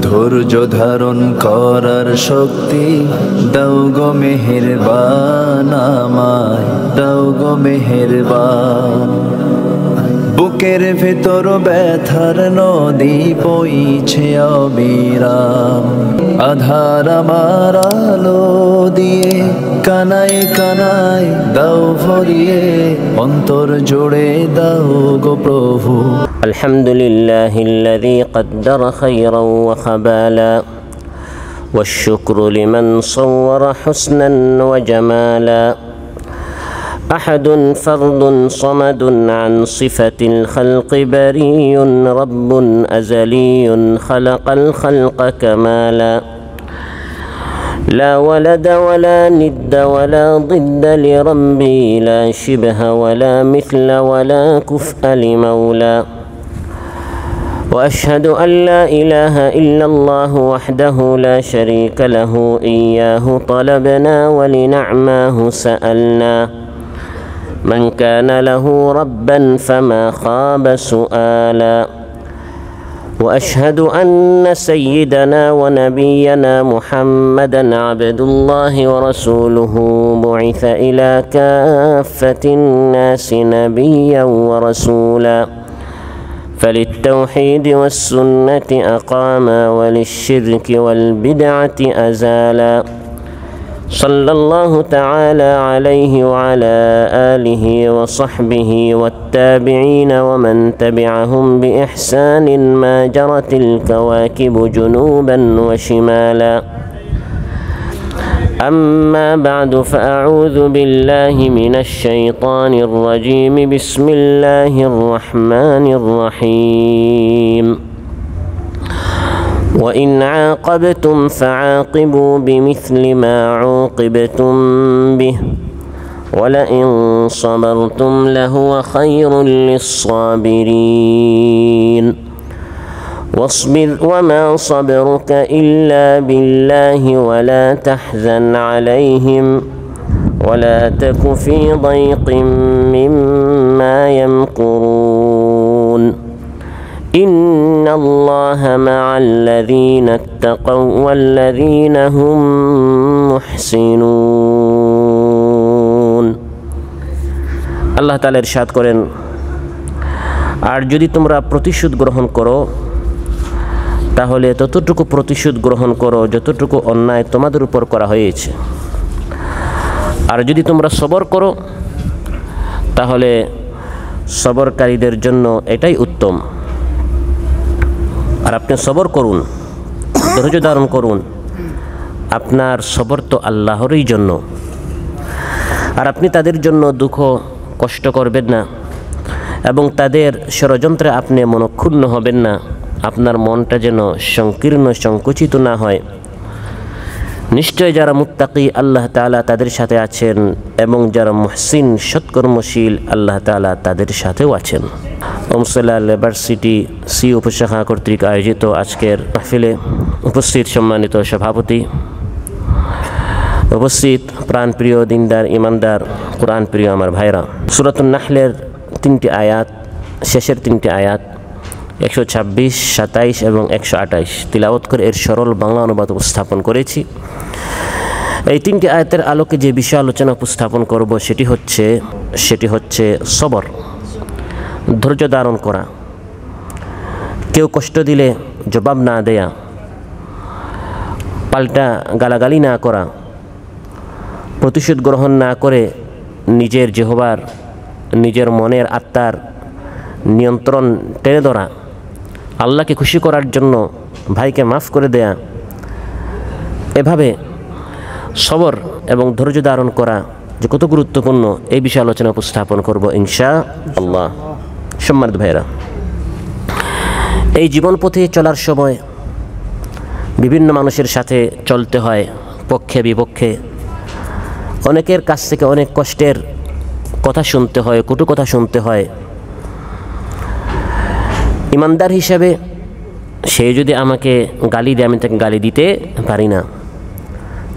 ধৈর্য ধারণ করার শক্তি দাও গো মেহেরবান আমায়, দাও গো মেহেরবান। বুকের ভেতর ব্যথার নদী বইছে অবিরাম, আধার আমার আলো দিয়ে কানায় কানায় দাও ভরিয়ে, অন্তর জুড়ে দাও গো প্রভু। আলহামদুলিল্লাহিল্লাযী قدر خيرا وخبالا والشكر لمن صور حسنا وجمالا أحد فرد صمد عن صفة الخلق بريء رب أزلي خلق الخلق كمالا لا ولد ولا ند ولا ضد لربي لا شبه ولا مثل ولا كفء لمولى وأشهد أن لا إله إلا الله وحده لا شريك له إياه طلبنا ولنعماه سألنا من كان له ربا فما خاب سؤالا وأشهد أن سيدنا ونبينا محمدا عبد الله ورسوله بعث إلى كافة الناس نبيا ورسولا فللتوحيد والسنة أقاما وللشرك والبدعة أزالا صلى الله تعالى عليه وعلى آله وصحبه والتابعين ومن تبعهم بإحسان ما جرت الكواكب جنوبا وشمالا أما بعد فأعوذ بالله من الشيطان الرجيم بسم الله الرحمن الرحيم وإن عاقبتم فعاقبوا بمثل ما عوقبتم به ولئن صبرتم لهو خير للصابرين واصبر وما صبرك إلا بالله ولا تحزن عليهم ولا تك في ضيق مما يمكرون إن الله مع الذين اتقوا والذين هم محسنون আল্লাহ তাআলা ইরশাদ করেন, আর যদি তোমরা প্রতিশোধ গ্রহণ করো তাহলে ততটুকু প্রতিশোধ গ্রহণ করো যতটুকু অন্যায় তোমাদের উপর করা হয়েছে, আর যদি তোমরা সবর করো তাহলে সবরকারীদের জন্য এটাই উত্তম। আর আপনি সবর করুন, ধৈর্য ধারণ করুন, আপনার সবর তো আল্লাহরই জন্য। আর আপনি তাদের জন্য দুঃখ কষ্ট করবেন না এবং তাদের ষড়যন্ত্রে আপনি মনক্ষুণ্ণ হবেন না, আপনার মনটা যেন সংকীর্ণ সংকুচিত না হয়। নিশ্চয় যারা মুত্তাকি আল্লাহ তাআলা তাদের সাথে আছেন এবং যারা মুহসিন সৎকর্মশীল আল্লাহ তাআলা তাদের সাথেও আছেন। ওমসাল্লাহ ইউনিভার্সিটি সি উপশাখা কর্তৃক আয়োজিত আজকের মাহফিলে উপস্থিত সম্মানিত সভাপতি, উপস্থিত প্রাণপ্রিয় দিনদার ইমানদার কোরআন প্রিয় আমার ভাইরা, সূরাতুন নাহলের 3টি আয়াত, শেষের 3টি আয়াত 126, 27 এবং 128 তিলাওয়াত করে এর সরল বাংলা অনুবাদ উপস্থাপন করেছি। এই 3টি আয়াতের আলোকে যে বিষয় আলোচনা উপস্থাপন করব সেটি হচ্ছে সবর, ধৈর্য ধারণ করা, কেউ কষ্ট দিলে জবাব না দেয়া, পাল্টা গালাগালি না করা, প্রতিশোধ গ্রহণ না করে নিজের জিহ্বার, নিজের মনের আত্মার নিয়ন্ত্রণ টেনে ধরা, আল্লাহকে খুশি করার জন্য ভাইকে মাফ করে দেয়া, এভাবে সবর এবং ধৈর্য ধারণ করা যে কত গুরুত্বপূর্ণ এই বিষয়ে আলোচনা উপস্থাপন করব ইনশাআল্লাহ। সম্মানিত ভাইরা, এই জীবন পথে চলার সময় বিভিন্ন মানুষের সাথে চলতে হয়, পক্ষে বিপক্ষে, অনেকের কাছ থেকে অনেক কষ্টের কথা শুনতে হয়, কটু কথা শুনতে হয়। ইমানদার হিসাবে সে যদি আমাকে গালি দেয় আমি তাকে গালি দিতে পারি না,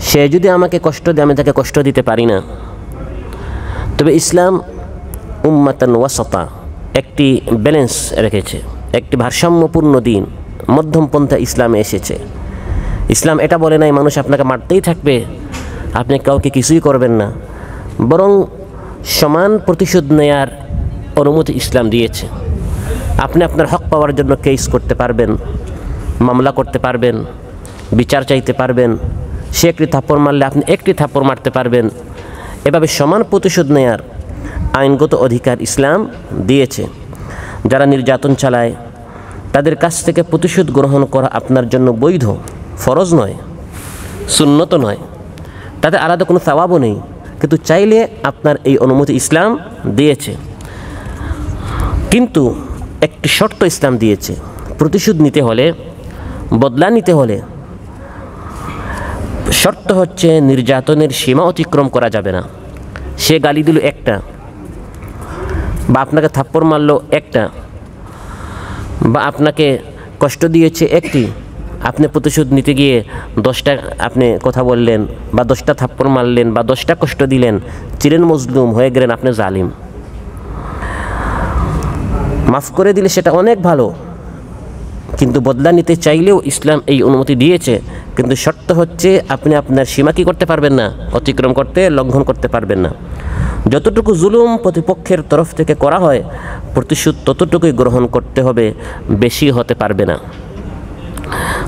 সে যদি আমাকে কষ্ট দেয় আমি তাকে কষ্ট দিতে পারি না। তবে ইসলাম উম্মাতান ওয়াসাতা, একটি ব্যালেন্স রেখেছে, একটি ভারসাম্যপূর্ণ দিন। মধ্যমপন্থা ইসলামে এসেছে। ইসলাম এটা বলে নাই মানুষ আপনাকে মারতেই থাকবে, আপনি কাউকে কিছুই করবেন না, বরং সমান প্রতিশোধ নেয়ার অনুমতি ইসলাম দিয়েছে। আপনি আপনার হক পাওয়ার জন্য কেস করতে পারবেন, মামলা করতে পারবেন, বিচার চাইতে পারবেন। সে একটি থাপ্পড় মারলে আপনি একটি থাপ্পড় মারতে পারবেন। এভাবে সমান প্রতিশোধ নেয়ার আইনগত অধিকার ইসলাম দিয়েছে। যারা নির্যাতন চালায় তাদের কাছ থেকে প্রতিশোধ গ্রহণ করা আপনার জন্য বৈধ, ফরজ নয়, সুন্নত নয়, তাতে আলাদা কোনো সওয়াবও নেই, কিন্তু চাইলে আপনার এই অনুমতি ইসলাম দিয়েছে। কিন্তু একটি শর্ত ইসলাম দিয়েছে, প্রতিশোধ নিতে হলে, বদলা নিতে হলে শর্ত হচ্ছে নির্যাতনের সীমা অতিক্রম করা যাবে না। সে গালি দিল একটা, বা আপনাকে থাপ্পড় মারলো একটা, বা আপনাকে কষ্ট দিয়েছে একটি, আপনি প্রতিশোধ নিতে গিয়ে 10টা আপনি কথা বললেন, বা 10টা থাপ্পড় মারলেন, বা 10টা কষ্ট দিলেন, চিরেন মজলুম হয়ে গেলেন আপনি জালিম। মাফ করে দিলে সেটা অনেক ভালো, কিন্তু বদলা নিতে চাইলেও ইসলাম এই অনুমতি দিয়েছে। কিন্তু শর্ত হচ্ছে আপনি আপনার সীমা কী করতে পারবেন না, অতিক্রম করতে, লঙ্ঘন করতে পারবেন না। যতটুকু জুলুম প্রতিপক্ষের তরফ থেকে করা হয় প্রতিশোধ ততটুকুই গ্রহণ করতে হবে, বেশি হতে পারবে না।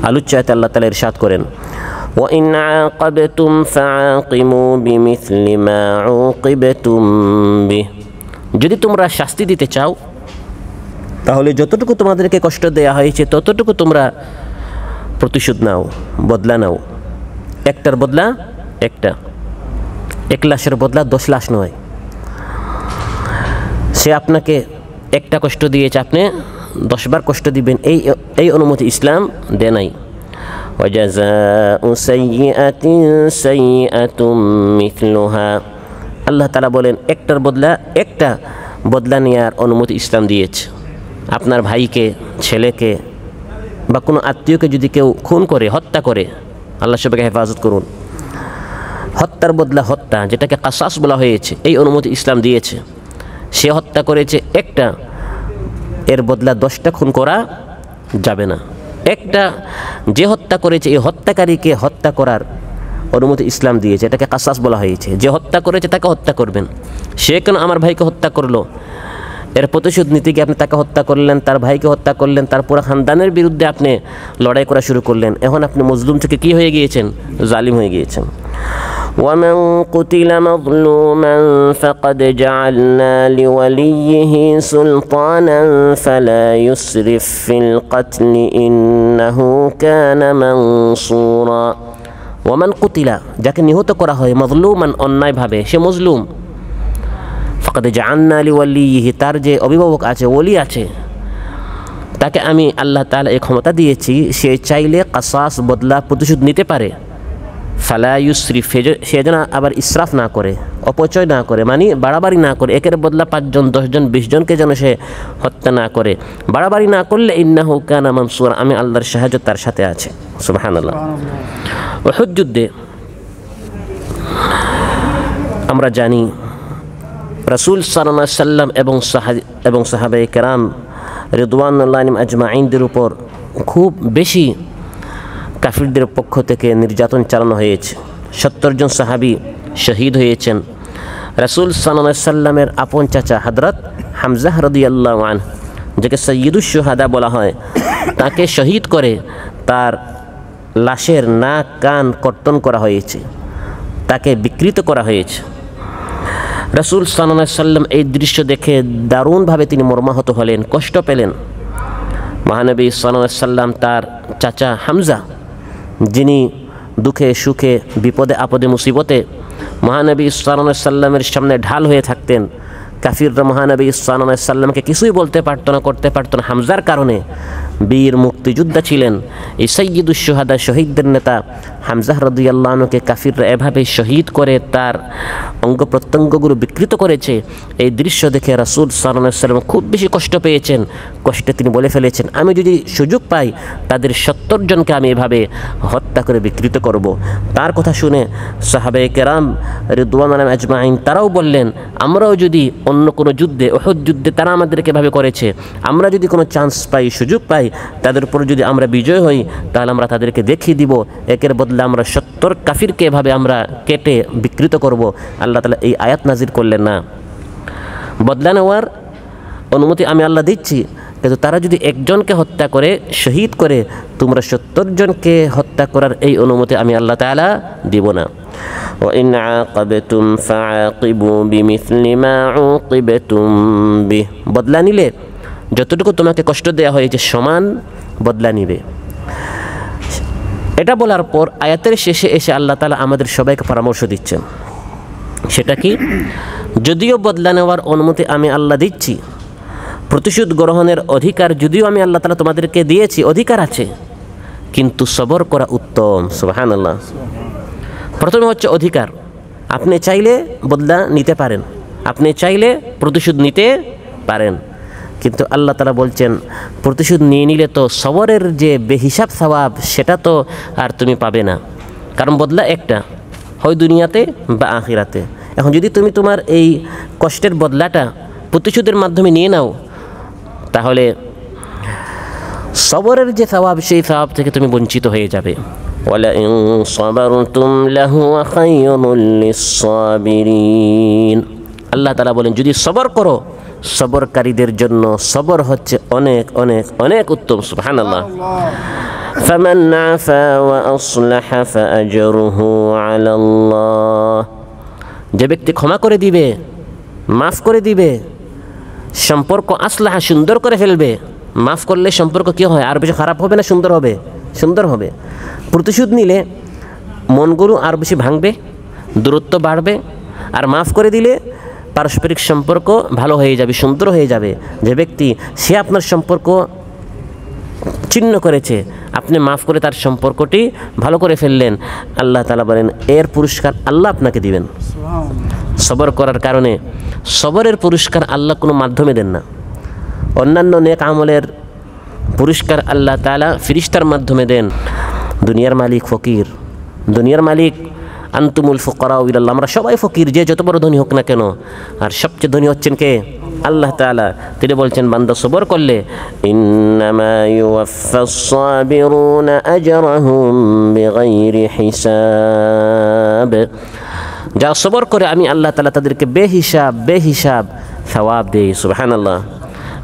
আলোচ্যাতে আল্লাহ তাআলা ইরশাদ করেন, وَإِنْ عَاقَبْتُمْ فَعَاقِبُوا بِمِثْلِ مَا عُوقِبْتُمْ بِهِ। যদি তোমরা শাস্তি দিতে চাও তাহলে যতটুকু তোমাদেরকে কষ্ট দেয়া হয়েছে ততটুকু তোমরা প্রতিশোধ নাও, বদলা নাও। একটার বদলা একটা, 1 লাশের বদলা 10 লাশ নয়। সে আপনাকে একটা কষ্ট দিয়েছে, আপনি 10 বার কষ্ট দিবেন, এই অনুমতি ইসলাম দেয় নাই। وَجَزَاءُ سَيِّئَةٍ سَيِّئَةٌ مِثْلُهَا। আল্লাহ তাআলা বলেন একটার বদলা একটা বদলা নেওয়ার অনুমতি ইসলাম দিয়েছে। আপনার ভাইকে, ছেলেকে বা কোনো আত্মীয়কে যদি কেউ খুন করে, হত্যা করে, আল্লাহ সবাইকে হেফাজত করুন, হত্যার বদলা হত্যা, যেটাকে কাসাস বলা হয়েছে, এই অনুমতি ইসলাম দিয়েছে। সে হত্যা করেছে একটা, এর বদলা 10টা খুন করা যাবে না। একটা যে হত্যা করেছে এই হত্যাকারীকে হত্যা করার অনুমতি ইসলাম দিয়েছে, এটাকে কাসাস বলা হয়েছে। যে হত্যা করেছে তাকে হত্যা করবেন। সে কেন আমার ভাইকে হত্যা করলো, এর প্রতিশোধ নীতি কি আপনি তাকে হত্যা করলেন, তার ভাইকে হত্যা করলেন, তার পুরো খানদানের বিরুদ্ধে আপনি লড়াই করা শুরু করলেন। এখন আপনি মজলুম থেকে কি হয়ে গিয়েছেন, জালিম হয়ে গিয়েছেন। ومن قتل مظلوما فقد جعلنا لوليه سلطانا فلا يسرف في القتل إنه كان منصورا। ومن قتل, যাকে নিহত করা হয়, মজলুমান, অন্যায় ভাবে, সে মজলুম, ফাকাদ জাআলনা লিওয়ালিহি, তার যে অভিভাবক আছে, ওলি আছে, তাকে আমি আল্লাহ তাআলা এই ক্ষমতা দিয়েছি, সে চাইলে কাসাস, বদলা, প্রতিশোধ নিতে পারে। ফালা ইউসরিফ, সে যেন আবার ইসরাফ না করে, অপচয় না করে, মানে বাড়াবাড়ি না করে, একের বদলা 5 জন, 10 জন, 20 জনকে যেন সে হত্যা না করে, বাড়াবাড়ি না করলে ইন্নাহু কানা মানসুরা, আমি আল্লাহর সাহায্য তার সাথে আছে। সুবহানাল্লাহ। উহুদ যুদ্ধে আমরা জানি রাসূল সাল্লাল্লাহু আলাইহি সাল্লাম এবং সাহাবায়ে কেরাম রিদওয়ানুল্লাহি আলাইহিম আজমাইনদের উপর খুব বেশি কাফিরদের পক্ষ থেকে নির্যাতন চালানো হয়েছে। 70 জন সাহাবী শহীদ হয়েছেন। রাসূল সাল্লাল্লাহু আলাইহি সাল্লামের আপন চাচা হযরত হামজা রাদিয়াল্লাহু আনহু, যাকে সাইয়্যিদুশ শুহাদা বলা হয়, তাকে শহীদ করে তার লাশের নাক কান কর্তন করা হয়েছে, তাকে বিকৃত করা হয়েছে। রাসূল সাল্লাল্লাহু আলাইহি সাল্লাম এই দৃশ্য দেখে দারুণভাবে তিনি মর্মাহত হলেন, কষ্ট পেলেন। মহানবী সাল্লাল্লাহু আলাইহি সাল্লাম তার চাচা হামজা, যিনি দুঃখে সুখে, বিপদে আপদে মুসিবতে মহানবী সাল্লাল্লাহু আলাইহি সাল্লামের সামনে ঢাল হয়ে থাকতেন, কাফিররা মহানবী সাল্লাল্লাহু আলাইহি সাল্লামকে কিছুই বলতে পারতো না, করতে পারতো না। হামজার কারণে বীর মুক্তিযোদ্ধা ছিলেন, এই সাইয়্যিদুশ শুহাদা, শহীদদের নেতা হামজা রাদিয়াল্লাহু আনহুকে কাফিররা এভাবে শহীদ করে তার অঙ্গ প্রত্যঙ্গগুলো বিকৃত করেছে। এই দৃশ্য দেখে রাসূল সাল্লাল্লাহু আলাইহি সাল্লাম খুব বেশি কষ্ট পেয়েছেন। কষ্টে তিনি বলে ফেলেছেন, আমি যদি সুযোগ পাই তাদের 70 জনকে আমি এভাবে হত্যা করে বিকৃত করব। তার কথা শুনে সাহাবায়ে কেরাম রিদওয়ানুল্লাহি আলাইহিম আজমাইন তারাও বললেন, আমরাও যদি অন্য কোনো যুদ্ধে, উহুদ যুদ্ধে তারা আমাদেরকে এভাবে করেছে, আমরা যদি কোনো চান্স পাই, সুযোগ পাই, তাদের উপর যদি আমরা বিজয় হই তাহলে আমরা তাদেরকে দেখিয়ে দিব, একের বদলে আমরা 70 কাফিরকে এভাবে আমরা কেটে বিকৃত করব। আল্লাহ তাআলা এই আয়াত নাজির করলেন না। বদলা নেওয়ার অনুমতি আমি আল্লাহ দিচ্ছি, কিন্তু তারা যদি একজনকে হত্যা করে শহীদ করে তোমরা 70 জনকে হত্যা করার এই অনুমতি আমি আল্লাহ তাআলা দিব না। وإن عاقبتم فعاقبوا بمثل ما عوقبتم به, বদলা নিলে যতটুকু তোমাকে কষ্ট দেওয়া হয়েছে সমান বদলা নিবে। এটা বলার পর আয়াতের শেষে এসে আল্লাহ তাআলা আমাদের সবাইকে পরামর্শ দিচ্ছেন। সেটা কি? যদিও বদলা নেওয়ার অনুমতি আমি আল্লাহ দিচ্ছি, প্রতিশোধ গ্রহণের অধিকার যদিও আমি আল্লাহ তাআলা তোমাদেরকে দিয়েছি, অধিকার আছে, কিন্তু সবর করা উত্তম। সুবহানাল্লাহ। প্রথমে হচ্ছে অধিকার। আপনি চাইলে বদলা নিতে পারেন, আপনি চাইলে প্রতিশোধ নিতে পারেন, কিন্তু আল্লাহ তাআলা বলছেন প্রতিশোধ নিয়ে নিলে তো সবরের যে বেহিসাব সওয়াব সেটা তো আর তুমি পাবে না, কারণ বদলা একটা, হয় দুনিয়াতে বা আখিরাতে। এখন যদি তুমি তোমার এই কষ্টের বদলাটা প্রতিশোধের মাধ্যমে নিয়ে নাও, তাহলে সবরের যে সওয়াব সেই সওয়াব থেকে তুমি বঞ্চিত হয়ে যাবে। ওয়ালাইন সাবারতুম লাহুয়া খায়রুল লিস-সাবিরিন, আল্লাহ তাআলা বলেন যদি সবর করো, সবরকারীদের জন্য সবর হচ্ছে অনেক অনেক অনেক উত্তম। সুবহানাল্লাহ। ফামান আফা ওয়া আসলাহা ফাআজরুহু আলাল্লাহ, যে ব্যক্তি ক্ষমা করে দিবে, মাফ করে দিবে, সম্পর্ক আসলাহা সুন্দর করে ফেলবে। মাফ করলে সম্পর্ক কী হয়? আর বেশি খারাপ হবে না সুন্দর হবে? সুন্দর হবে। প্রতিশোধ নিলে মনগুলো আর বেশি ভাঙবে, দূরত্ব বাড়বে। আর মাফ করে দিলে পারস্পরিক সম্পর্ক ভালো হয়ে যাবে, সুন্দর হয়ে যাবে। যে ব্যক্তি সে আপনার সম্পর্ক ছিন্ন করেছে, আপনি মাফ করে তার সম্পর্কটি ভালো করে ফেললেন, আল্লাহ তাআলা বলেন এর পুরস্কার আল্লাহ আপনাকে দিবেন। সবর করার কারণে সবরের পুরস্কার আল্লাহ কোনো মাধ্যমে দেন না। অন্যান্য নেক আমলের পুরস্কার আল্লাহ তাআলা ফেরেশতার মাধ্যমে দেন। দুনিয়ার মালিক ফকির, দুনিয়ার মালিক আনতুমুল ফুকারাউ ইলাল্লাহ, আমরা সবাই ফকির, যে যত বড় ধনী হোক না কেন। আর সবচেয়ে ধনী হচ্ছেন কে? আল্লাহ তাআলা। তিনি বলছেন বান্দা সবর করলে ইন্নামা ইউওয়াফাস সাবিরুনা আজরাহুম বিগাইরি হিসাব, যা সবর করে আমি আল্লাহ তাআলা তাদেরকে বেহিসাব সওয়াব দেই। সুবহানাল্লাহ।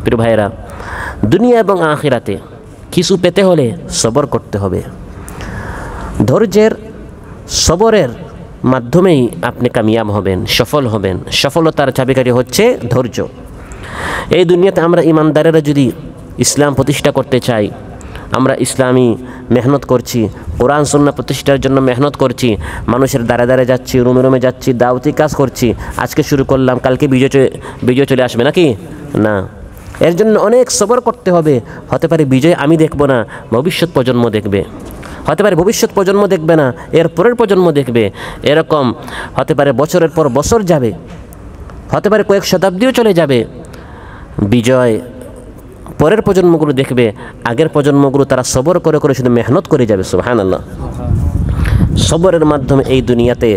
প্রিয় ভাইরা, দুনিয়া এবং আখিরাতে কিছু পেতে হলে সবর করতে হবে। ধৈর্যের সবরের মাধ্যমেই আপনি কামিয়াব হবেন, সফল হবেন। সফলতার চাবিকাঠি হচ্ছে ধৈর্য। এই দুনিয়াতে আমরা ইমানদারেরা যদি ইসলাম প্রতিষ্ঠা করতে চাই, আমরা ইসলামী মেহনত করছি, কোরআন সুন্নাহ প্রতিষ্ঠার জন্য মেহনত করছি, মানুষের দ্বারে দ্বারে যাচ্ছি, রুমে রুমে যাচ্ছি, দাওয়াতি কাজ করছি। আজকে শুরু করলাম, কালকে বিজয় চলে আসবে নাকি? না, এর জন্য অনেক সবর করতে হবে। হতে পারে বিজয় আমি দেখব না, ভবিষ্যৎ প্রজন্ম দেখবে। হতে পারে ভবিষ্যৎ প্রজন্ম দেখবে না, এর পরের প্রজন্ম দেখবে। এরকম হতে পারে বছরের পর বছর যাবে, হতে পারে কয়েক শতাব্দীও চলে যাবে। বিজয় পরের প্রজন্মগুলো দেখবে, আগের প্রজন্মগুলো তারা সবর করে করে শুধু মেহনত করে যাবে। সুবহানাল্লাহ। সবরের মাধ্যমে এই দুনিয়াতে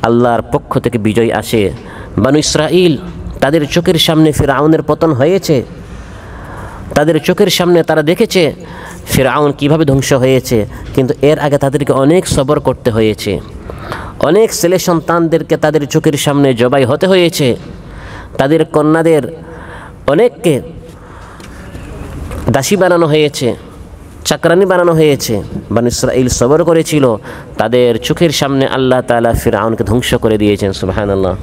আল্লাহর পক্ষ থেকে বিজয় আসে। বানু ইসরাঈল, তাদের চোখের সামনে ফিরআউনের পতন হয়েছে, তাদের চোখের সামনে তারা দেখেছে ফিরআউন কিভাবে ধ্বংস হয়েছে, কিন্তু এর আগে তাদেরকে অনেক সবর করতে হয়েছে। অনেক ছেলে সন্তানদেরকে তাদের চোখের সামনে জবাই হতে হয়েছে, তাদের কন্যাদের অনেককে দাসী বানানো হয়েছে, চাকরানি বানানো হয়েছে। বানু ইসরাঈল সবর করেছিল, তাদের চোখের সামনে আল্লাহ তাআলা ফিরআউনকে ধ্বংস করে দিয়েছেন। সুবহানাল্লাহ।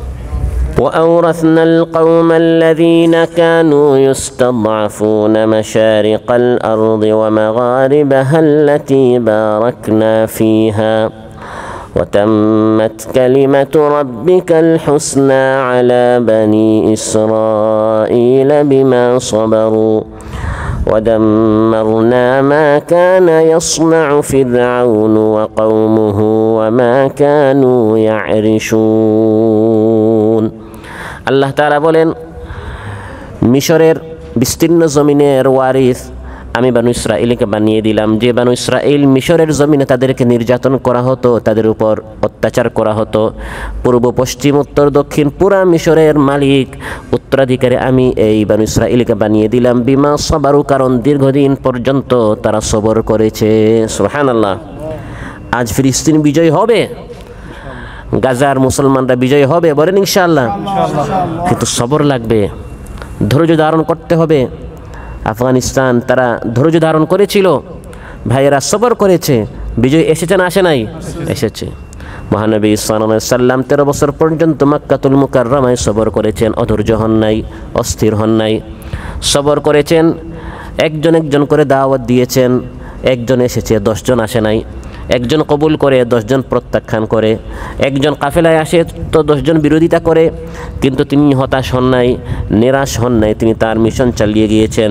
وأورثنا القوم الذين كانوا يستضعفون مشارق الأرض ومغاربها التي باركنا فيها وتمت كلمة ربك الحسنى على بني إسرائيل بما صبروا ودمرنا ما كان يصنع فرعون وقومه وما كانوا يعرشون। আল্লাহ তাআলা বলেন মিশরের বিস্তীর্ণ জমিনের ওয়ারিস আমি বানু ইসরাঈলকে বানিয়ে দিলাম। যে বানু ইসরাঈল মিশরের জমিনে তাদেরকে নির্যাতন করা হতো, তাদের উপর অত্যাচার করা হতো, পূর্ব পশ্চিম উত্তর দক্ষিণ পুরা মিশরের মালিক উত্তরাধিকারী আমি এই বানু ইসরাঈলকে বানিয়ে দিলাম। বিমা সবারু, কারণ দীর্ঘদিন পর্যন্ত তারা সবর করেছে। সুবহানাল্লাহ। আজ ফিলিস্তিন বিজয় হবে, গাজার মুসলমানরা বিজয় হবে, বলেন ইনশাআল্লাহ। কিন্তু সবর লাগবে, ধৈর্য ধারণ করতে হবে। আফগানিস্তান তারা ধৈর্য ধারণ করেছিল, ভাইয়েরা সবর করেছে, বিজয় এসেছে না আসে নাই? এসেছে। মহানবী সাল্লাল্লাহু আলাইহি সাল্লাম 13 বছর পর্যন্ত মক্কাতুল মুকাররমায় সবর করেছেন, অধৈর্য হন নাই, অস্থির হন নাই, সবর করেছেন। একজন একজন করে দাওয়াত দিয়েছেন, একজন এসেছে, 10 জন আসে নাই। একজন কবুল করে, 10 জন প্রত্যাখ্যান করে। একজন কাফেলায় আসে তো 10 জন বিরোধিতা করে, কিন্তু তিনি হতাশ হন নাই, নিরাশ হন নাই, তিনি তার মিশন চালিয়ে গিয়েছেন।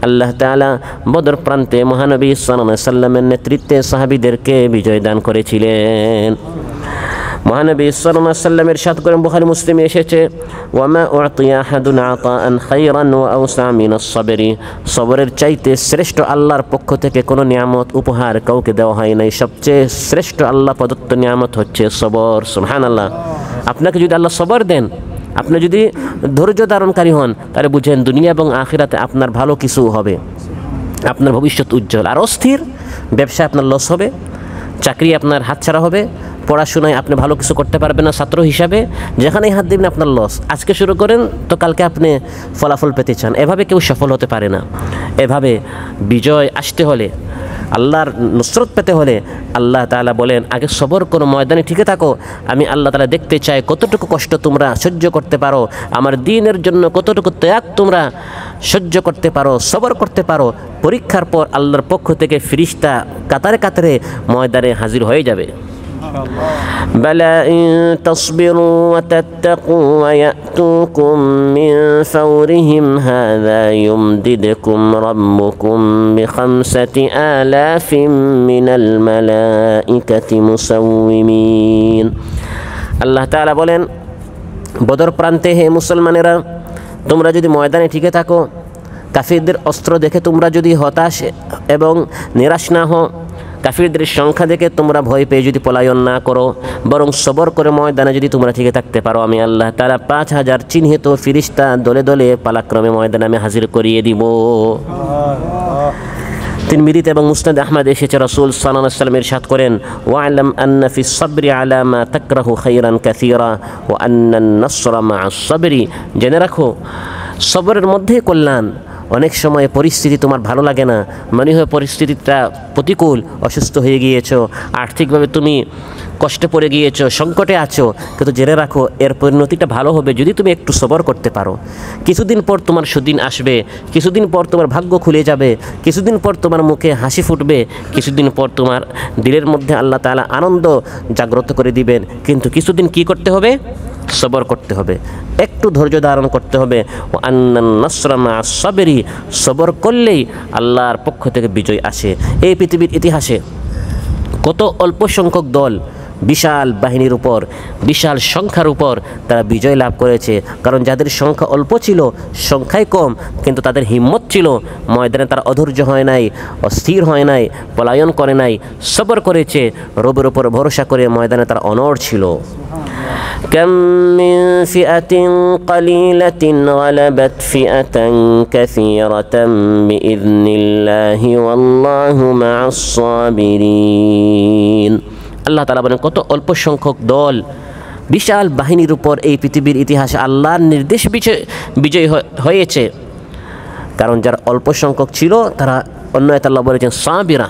আল্লাহ তাআলা বদর প্রান্তে মহানবী সাল্লাল্লাহু আলাইহি সাল্লামের নেতৃত্বে সাহাবীদেরকে বিজয় দান করেছিলেন। মহানবী সাল্লাল্লাহু আলাইহি সাল্লাম ইরশাদ করেন, বুখারী মুসলিমে এসেছে, ওয়ামা উতিয়া আহাদুন আতাআন খায়রান ওয়া আওসা মিনাস সাবরি, সবরের চাইতে শ্রেষ্ঠ আল্লাহর পক্ষ থেকে কোনো নিয়ামত উপহার কাউকে দেওয়া হয় নাই। সবচেয়ে শ্রেষ্ঠ আল্লাহ প্রদত্ত নিয়ামত হচ্ছে সবর। সুবহানাল্লাহ। আপনাকে যদি আল্লাহ সবর দেন, আপনি যদি ধৈর্য ধারণকারী হন, তাহলে বুঝেন দুনিয়া এবং আখিরাতে আপনার ভালো কিছু হবে, আপনার ভবিষ্যৎ উজ্জ্বল। আর অস্থির, ব্যবসায় আপনার লস হবে, চাকরি আপনার হাতছাড়া হবে, পড়াশোনায় আপনি ভালো কিছু করতে পারবেন না ছাত্র হিসাবে, যেখানেই হাত দিবেন আপনার লস। আজকে শুরু করেন তো কালকে আপনি ফলাফল পেতে চান, এভাবে কেউ সফল হতে পারে না। এভাবে বিজয় আসতে হলে, আল্লাহর নুসরত পেতে হলে আল্লাহ তাআলা বলেন আগে সবর করো, ময়দানে টিকে থাকো। আমি আল্লাহ তাআলা দেখতে চাই কতটুকু কষ্ট তোমরা সহ্য করতে পারো, আমার দ্বীনের জন্য কতটুকু ত্যাগ তোমরা সহ্য করতে পারো, সবর করতে পারো। পরীক্ষার পর আল্লাহর পক্ষ থেকে ফেরেশতা কাতারে কাতারে ময়দানে হাজির হয়ে যাবে। বালা ইন তাসবিরু ওয়া তাত্তাকু ওয়া ইয়াতুকুম মিন ফাওরিহিম হাযা ইউমদিদকুম রাব্বুকুম বিখামসাতি আলাফিন মিনাল মালাইকাতি মুসাউমিমিন। আল্লাহ তাআলা বলেন, বদর প্রান্তে হে মুসলমানেরা, তোমরা যদি ময়দানে টিকে থাকো, কাফিরদের অস্ত্র দেখে তোমরা যদি হতাশ এবং নিরাশ না হও, কাফিরদের সংখ্যা দেখে তোমরা ভয় পেয়ে যদি পলায়ন না করো, বরং সবর করে ময়দানে যদি তোমরা টিকে থাকতে পারো, আমি আল্লাহ তাআলা 5000 চিহ্নিত ফেরেশতা দলে দলে পালাক্রমে ময়দানে আমি হাজির করিয়ে দিব। তিরমিজিতে এবং মুসনাদ আহমদ এসেছে, রাসূল সাল্লাল্লাহু আলাইহি ওয়াসাল্লাম ইরশাদ করেন, ওয়া'লাম আন্না ফিস সাবরি আলা মা তাকরাহু খায়রান কাসীরা ওয়া আন্নান নাসরা মা'আস সাবরি। জেনে রাখো, সবরের মধ্যেই কল্যাণ। অনেক সময় পরিস্থিতি তোমার ভালো লাগে না, মনে হয় পরিস্থিতিটা প্রতিকূল, অসুস্থ হয়ে গিয়েছো, আর্থিকভাবে তুমি কষ্টে পড়ে গিয়েছো, সংকটে আছো, কিন্তু জেনে রাখো এর পরিণতিটা ভালো হবে যদি তুমি একটু সবর করতে পারো। কিছুদিন পর তোমার সুদিন আসবে, কিছুদিন পর তোমার ভাগ্য খুলে যাবে, কিছুদিন পর তোমার মুখে হাসি ফুটবে, কিছুদিন পর তোমার দিলের মধ্যে আল্লাহ তাআলা আনন্দ জাগ্রত করে দিবেন। কিন্তু কিছুদিন কি করতে হবে? সবর করতে হবে, একটু ধৈর্য ধারণ করতে হবে। ও আন্নান নাসরা মা'আস সাবরি, সবর করলেই আল্লাহর পক্ষ থেকে বিজয় আসে। এই পৃথিবীর ইতিহাসে কত অল্প সংখ্যক দল বিশাল বাহিনীর উপর, বিশাল সংখ্যার উপর তারা বিজয় লাভ করেছে। কারণ যাদের সংখ্যা অল্প ছিল, সংখ্যায় কম, কিন্তু তাদের হিম্মত ছিল, ময়দানে তারা অধৈর্য হয় নাই, অস্থির হয় নাই, পলায়ন করে নাই, সবর করেছে, রবের উপর ভরসা করে ময়দানে তারা অনড় ছিল। كم من فئة قليلة غلبت فئة كثيرة بإذن الله والله مع الصابرين। আল্লাহ তাআলা বলেন, কত অল্প সংখ্যক দল বিশাল বাহিনীর উপর এই পৃথিবীর ইতিহাসে আল্লাহর নির্দেশ বিজয় হয়েছে। কারণ যারা অল্প সংখ্যক ছিল তারা, অন্য আয়াতে আল্লাহ বলেছেন সাবিরা,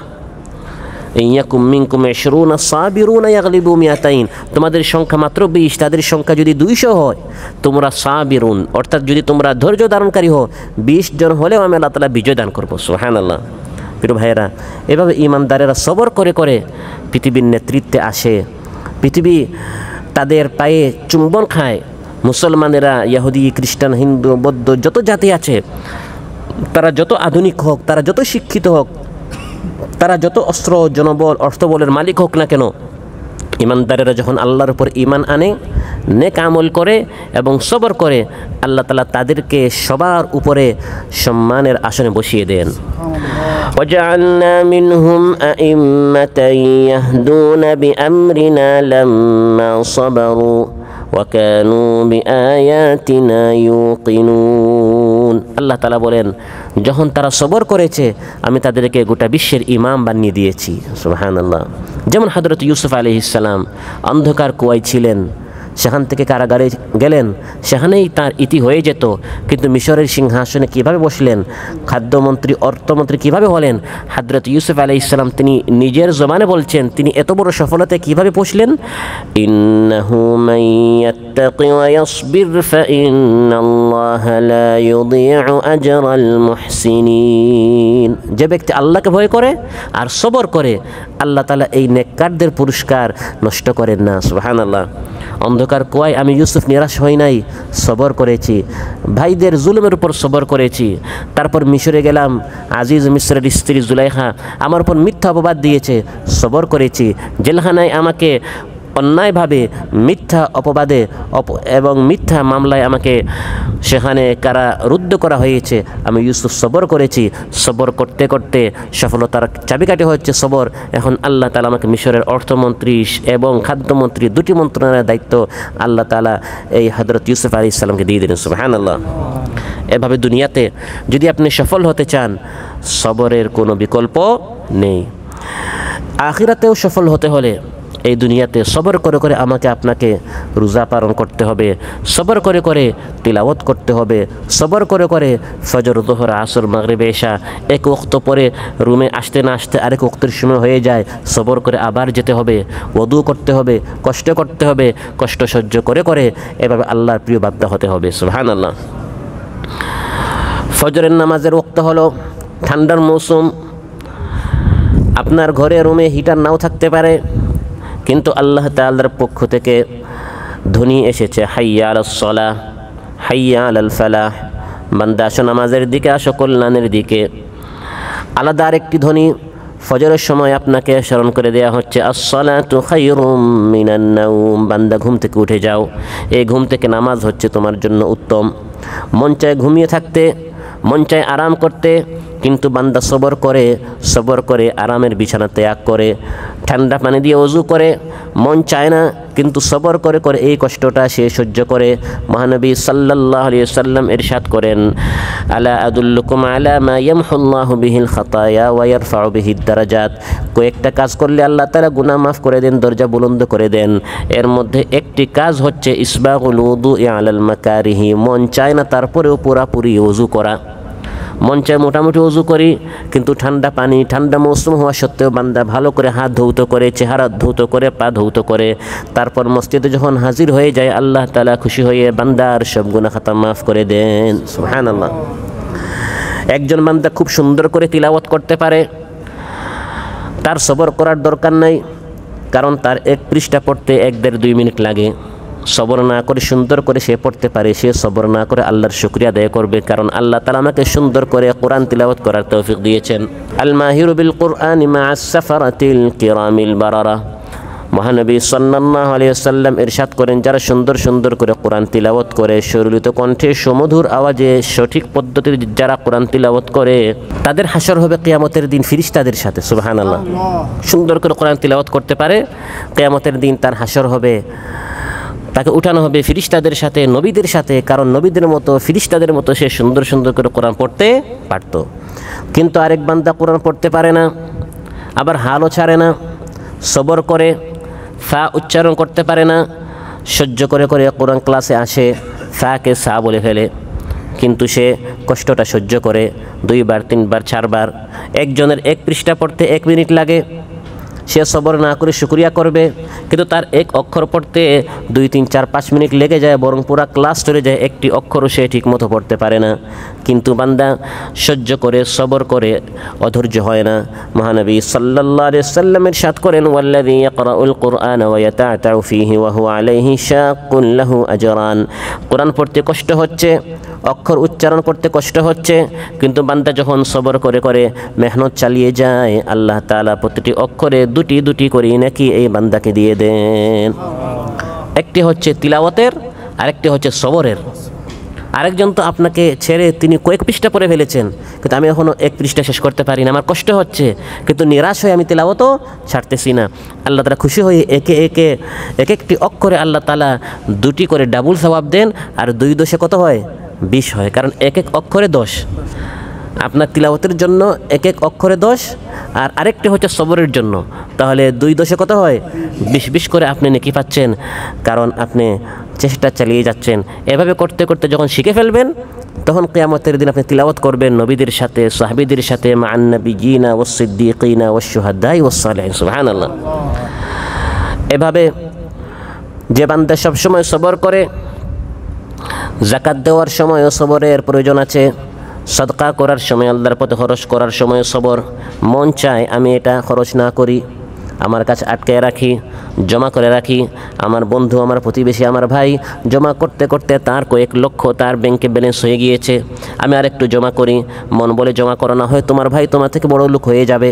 ইয়াকুম মিনকুম 20 সাবিরুনা ইয়াগলিবু 200। তোমাদের সংখ্যা মাত্র 20, তাদের সংখ্যা যদি 200 হয়, তোমরা সাবিরুন, অর্থাৎ যদি তোমরা ধৈর্য ধারণকারী হও, 20 জন হলেও আমি আল্লাহ তাআলা বিজয় দান করব। সুবহানাল্লাহ। প্রিয় ভাইয়েরা, এভাবে ইমানদারেরা সবর করে করে পৃথিবীর নেতৃত্বে আসে, পৃথিবী তাদের পায়ে চুম্বন খায়। মুসলমানেরা, ইহুদি, খ্রিস্টান, হিন্দু, বৌদ্ধ, যত জাতি আছে, তারা যত আধুনিক হোক, তারা যত শিক্ষিত হোক, তারা যত অস্ত্র, জনবল, অর্থবলের মালিক হোক না কেন, ইমানদারেরা যখন আল্লাহর উপর ঈমান আনে, নেক আমল করে এবং সবর করে, আল্লাহ তাআলা তাদেরকে সবার উপরে সম্মানের আসনে বসিয়ে দেন। وجعلنا منهم أئمة يهدون بأمرنا لما صبروا وكانوا بآياتنا يوقنون। আল্লাহ তাআলা বলেন, যখন তারা সবর করেছে আমি তাদেরকে গোটা বিশ্বের ইমাম বানিয়ে দিয়েছি। সুবহানাল্লাহ। যেমন হযরত ইউসুফ আলাইহিস সালাম অন্ধকার কুয়ায় ছিলেন, সেখান থেকে কারাগারে গেলেন, সেখানেই তার ইতি হয়ে যেত, কিন্তু মিশরের সিংহাসনে কিভাবে বসলেন, খাদ্যমন্ত্রী অর্থমন্ত্রী কিভাবে হলেন, হযরত ইউসুফ আলাইহিস সালাম তিনি নিজের জবানে বলছেন তিনি এত বড় সফলতায় কিভাবে পৌঁছলেন। ইন্নাহু মান ইয়াত্তাকি ওয়া ইয়াসবির ফাইন্নাল্লাহা লা ইউযিউ আজরাল মুহসিনিন। যে ব্যক্তি আল্লাহকে ভয় করে আর সবর করে, আল্লাহ তাআলা এই নেককারদের পুরস্কার নষ্ট করেন না। সুবহানাল্লাহ। অন্ধকার কুয়ায় আমি ইউসুফ নিরাশ হই নাই, সবর করেছি, ভাইদের জুলুমের উপর সবর করেছি। তারপর মিশরে গেলাম, আজিজ মিশরের স্ত্রী জুলাইখা আমার উপর মিথ্যা অপবাদ দিয়েছে, সবর করেছি। জেলখানায় আমাকে অন্যায়ভাবে মিথ্যা অপবাদে এবং মিথ্যা মামলায় আমাকে সেখানে কারারুদ্ধ করা হয়েছে, আমি ইউসুফ সবর করেছি। সবর করতে করতে সফলতার চাবিকাঠি হচ্ছে সবর। এখন আল্লাহ তাআলা আমাকে মিশরের অর্থমন্ত্রী এবং খাদ্যমন্ত্রী দুটি মন্ত্রণালয়ের দায়িত্ব আল্লাহ তাআলা এই হযরত ইউসুফ আলাইহিস সালামকে দিয়ে দিলেন। সুবহানাল্লাহ। এভাবে দুনিয়াতে যদি আপনি সফল হতে চান, সবরের কোনো বিকল্প নেই। আখিরাতেও সফল হতে হলে এই দুনিয়াতে সবর করে করে আমাকে আপনাকে রোজা পালন করতে হবে, সবর করে করে তিলাওয়াত করতে হবে, সবর করে করে ফজর যোহর আসর মাগরিব এশা এক ওয়াক্ত পরে রুমে আসতে না আসতে আরেক ওয়াক্তের সময় হয়ে যায়, সবর করে আবার যেতে হবে, ওযু করতে হবে, কষ্ট করতে হবে, কষ্ট সহ্য করে করে এভাবে আল্লাহর প্রিয় বান্দা হতে হবে। সুবহানাল্লাহ। ফজরের নামাজের ওয়াক্ত হলো ঠান্ডার মৌসুম, আপনার ঘরে রুমে হিটার নাও থাকতে পারে, কিন্তু আল্লাহ তাআলার পক্ষ থেকে ধ্বনি এসেছে হাইয়া আলাস সালাহ হাইয়া আলাল ফালাহ, বান্দা আসো নামাজের দিকে, আসো কল্যাণের দিকে। আলাদা আরেকটি ধ্বনি ফজরের সময় আপনাকে স্মরণ করে দেওয়া হচ্ছে আস-সালাতু খায়রুম মিনান নাওম, বান্দা ঘুম থেকে উঠে যাও, এই ঘুম থেকে নামাজ হচ্ছে তোমার জন্য উত্তম। মন চায় ঘুমিয়ে থাকতে, মন চায় আরাম করতে, কিন্তু বান্দা সবর করে আরামের বিছানা ত্যাগ করে, ঠান্ডা পানি দিয়ে ওযু করে, মন চায় না কিন্তু সবর করে করে এই কষ্টটা সে সহ্য করে। মহানবী সাল্লাল্লাহু আলাইহি ওয়াসাল্লাম ইরশাদ করেন, আলা আদুল্লুকুম আলা মা ইয়ামহুল্লাহু বিহিল খাতায়া ওয়া ইয়ারফাউ বিহিদ দারাজাত, কয়েকটা কাজ করলে আল্লাহ তাআলা গুনাহ মাফ করে দেন, দরজা বুলন্দ করে দেন। এর মধ্যে একটি কাজ হচ্ছে ইসবাগুল উযুই আলাল মাকারিহি, মন চায় না তারপরেও পুরাপুরি ওযু করা। মন চায় মোটামুটি ওযু করি, কিন্তু ঠান্ডা পানি, ঠান্ডা মৌসুম হওয়া সত্ত্বেও বান্দা ভালো করে হাত ধৌত করে, চেহারা ধৌত করে, পা ধৌত করে, তারপর মসজিদে যখন হাজির হয়ে যায় আল্লাহ তাআলা খুশি হয়ে বান্দার সব গুনাহ খাতা মাফ করে দেন। সুবহানাল্লাহ। একজন বান্দা খুব সুন্দর করে তিলাওয়াত করতে পারে, তার সবর করার দরকার নাই, কারণ তার এক পৃষ্ঠা পড়তে 1-1.5-2 মিনিট লাগে। সবর না করে সুন্দর করে সে পড়তে পারে, সে সবর না করে আল্লাহর শুকরিয়া আদায় করবে, কারণ আল্লাহ তাআলা আমাকে সুন্দর করে কোরআন তিলাওয়াত করার তৌফিক দিয়েছেন। আল মাহিরু বিল কুরআনি মা'আস সাফারাতিল কিরামিল বারারা, মহানবী সাল্লাল্লাহু আলাইহি ওয়াসাল্লাম ইরশাদ করেন, যারা সুন্দর সুন্দর করে কোরআন তিলাওয়াত করে, সুরলিত কণ্ঠে সুমধুর আওয়াজে সঠিক পদ্ধতিতে যারা কোরআন তিলাওয়াত করে, তাদের হাসর হবে কিয়ামতের দিন ফেরেশতাদের সাথে। সুবহানাল্লাহ। সুন্দর করে কোরআন তিলাওয়াত করতে পারে, কিয়ামতের দিন তার হাসর হবে, তাকে উঠানো হবে ফেরেশতাদের সাথে, নবীদের সাথে, কারণ নবীদের মতো ফেরেশতাদের মতো সে সুন্দর সুন্দর করে কোরআন পড়তে পারত। কিন্তু আরেক বান্দা কোরআন পড়তে পারে না, আবার হালও ছাড়ে না, সবর করে, ফা উচ্চারণ করতে পারে না, সহ্য করে করে কোরআন ক্লাসে আসে, ফাকে সা বলে ফেলে, কিন্তু সে কষ্টটা সহ্য করে 2বার 3বার 4বার। একজনের 1 পৃষ্ঠা পড়তে 1 মিনিট লাগে, সে সবর না করে শুকরিয়া করবে, কিন্তু তার 1 অক্ষর পড়তে 2, 3, 4, 5 মিনিট লেগে যায়, বরং পুরা ক্লাস চলে যায়, একটি অক্ষরও সে ঠিক মতো পড়তে পারে না। কিন্তু বান্দা সহ্য করে, সবর করে, অধৈর্য হয় না। মহানবী সাল্লাল্লাহু আলাইহি ওয়াসাল্লাম ইরশাদ করেন, ওয়াল্লাযী ইয়াকরাউল কুরআনা ওয়া ইয়াতাআতাউ ফীহি ওয়া হুয়া আলাইহি শাক্কুন লাহু আজরান, কোরআন পড়তে কষ্ট হচ্ছে, অক্ষর উচ্চারণ করতে কষ্ট হচ্ছে, কিন্তু বান্দা যখন সবর করে করে মেহনত চালিয়ে যায়, আল্লাহ তাআলা প্রতিটি অক্ষরে 2টি করে নাকি এই বান্দাকে দিয়ে দেন। একটি হচ্ছে তিলাওয়াতের, আরেকটি হচ্ছে সবরের। আরেকজন তো আপনাকে ছেড়ে তিনি কয়েক পৃষ্ঠা পড়ে ফেলেছেন, কিন্তু আমি এখনও এক পৃষ্ঠা শেষ করতে পারি না, আমার কষ্ট হচ্ছে, কিন্তু নিরাশ হয়ে আমি তিলাওয়াতও ছাড়তেছি না। আল্লাহ তাআলা খুশি হয়ে একে একে এক একটি অক্ষরে আল্লাহ তাআলা 2টি করে ডাবল সওয়াব দেন, আর 2 দশে কত হয়? 20 হয়, কারণ এক এক অক্ষরে 10। আপনার তিলাওয়াতের জন্য এক এক অক্ষরে 10, আর আরেকটি হচ্ছে সবরের জন্য, তাহলে 2 দশে কত হয়? 20 করে আপনি নেকি পাচ্ছেন, কারণ আপনি চেষ্টা চালিয়ে যাচ্ছেন। এভাবে করতে করতে যখন শিখে ফেলবেন, তখন কিয়ামতের দিন আপনি তিলাওয়াত করবেন নবীদের সাথে, সাহাবীদের সাথে, মা'আন নাবিয়্যিনা ওয়াস সিদ্দীকিনা ওয়াশ শুহাদাই ওয়াস সালিহিন। সুবহানাল্লাহ। এভাবে যে বান্দা সবসময় সবর করে, যাকাত দেওয়ার সময়ও সবরের প্রয়োজন আছে, সদকা করার সময়, আল্লাহর পথে খরচ করার সময় সবর। মন চায় আমি এটা খরচ না করি, আমার কাছে আটকে রাখি, জমা করে রাখি। আমার বন্ধু, আমার প্রতিবেশী, আমার ভাই জমা করতে করতে তার কয়েক লক্ষ তার ব্যাংকে ব্যালেন্স হয়ে গিয়েছে, আমি আরেকটু জমা করি। মন বলে জমা করো না হয় তোমার ভাই তোমার থেকে বড় লোক হয়ে যাবে,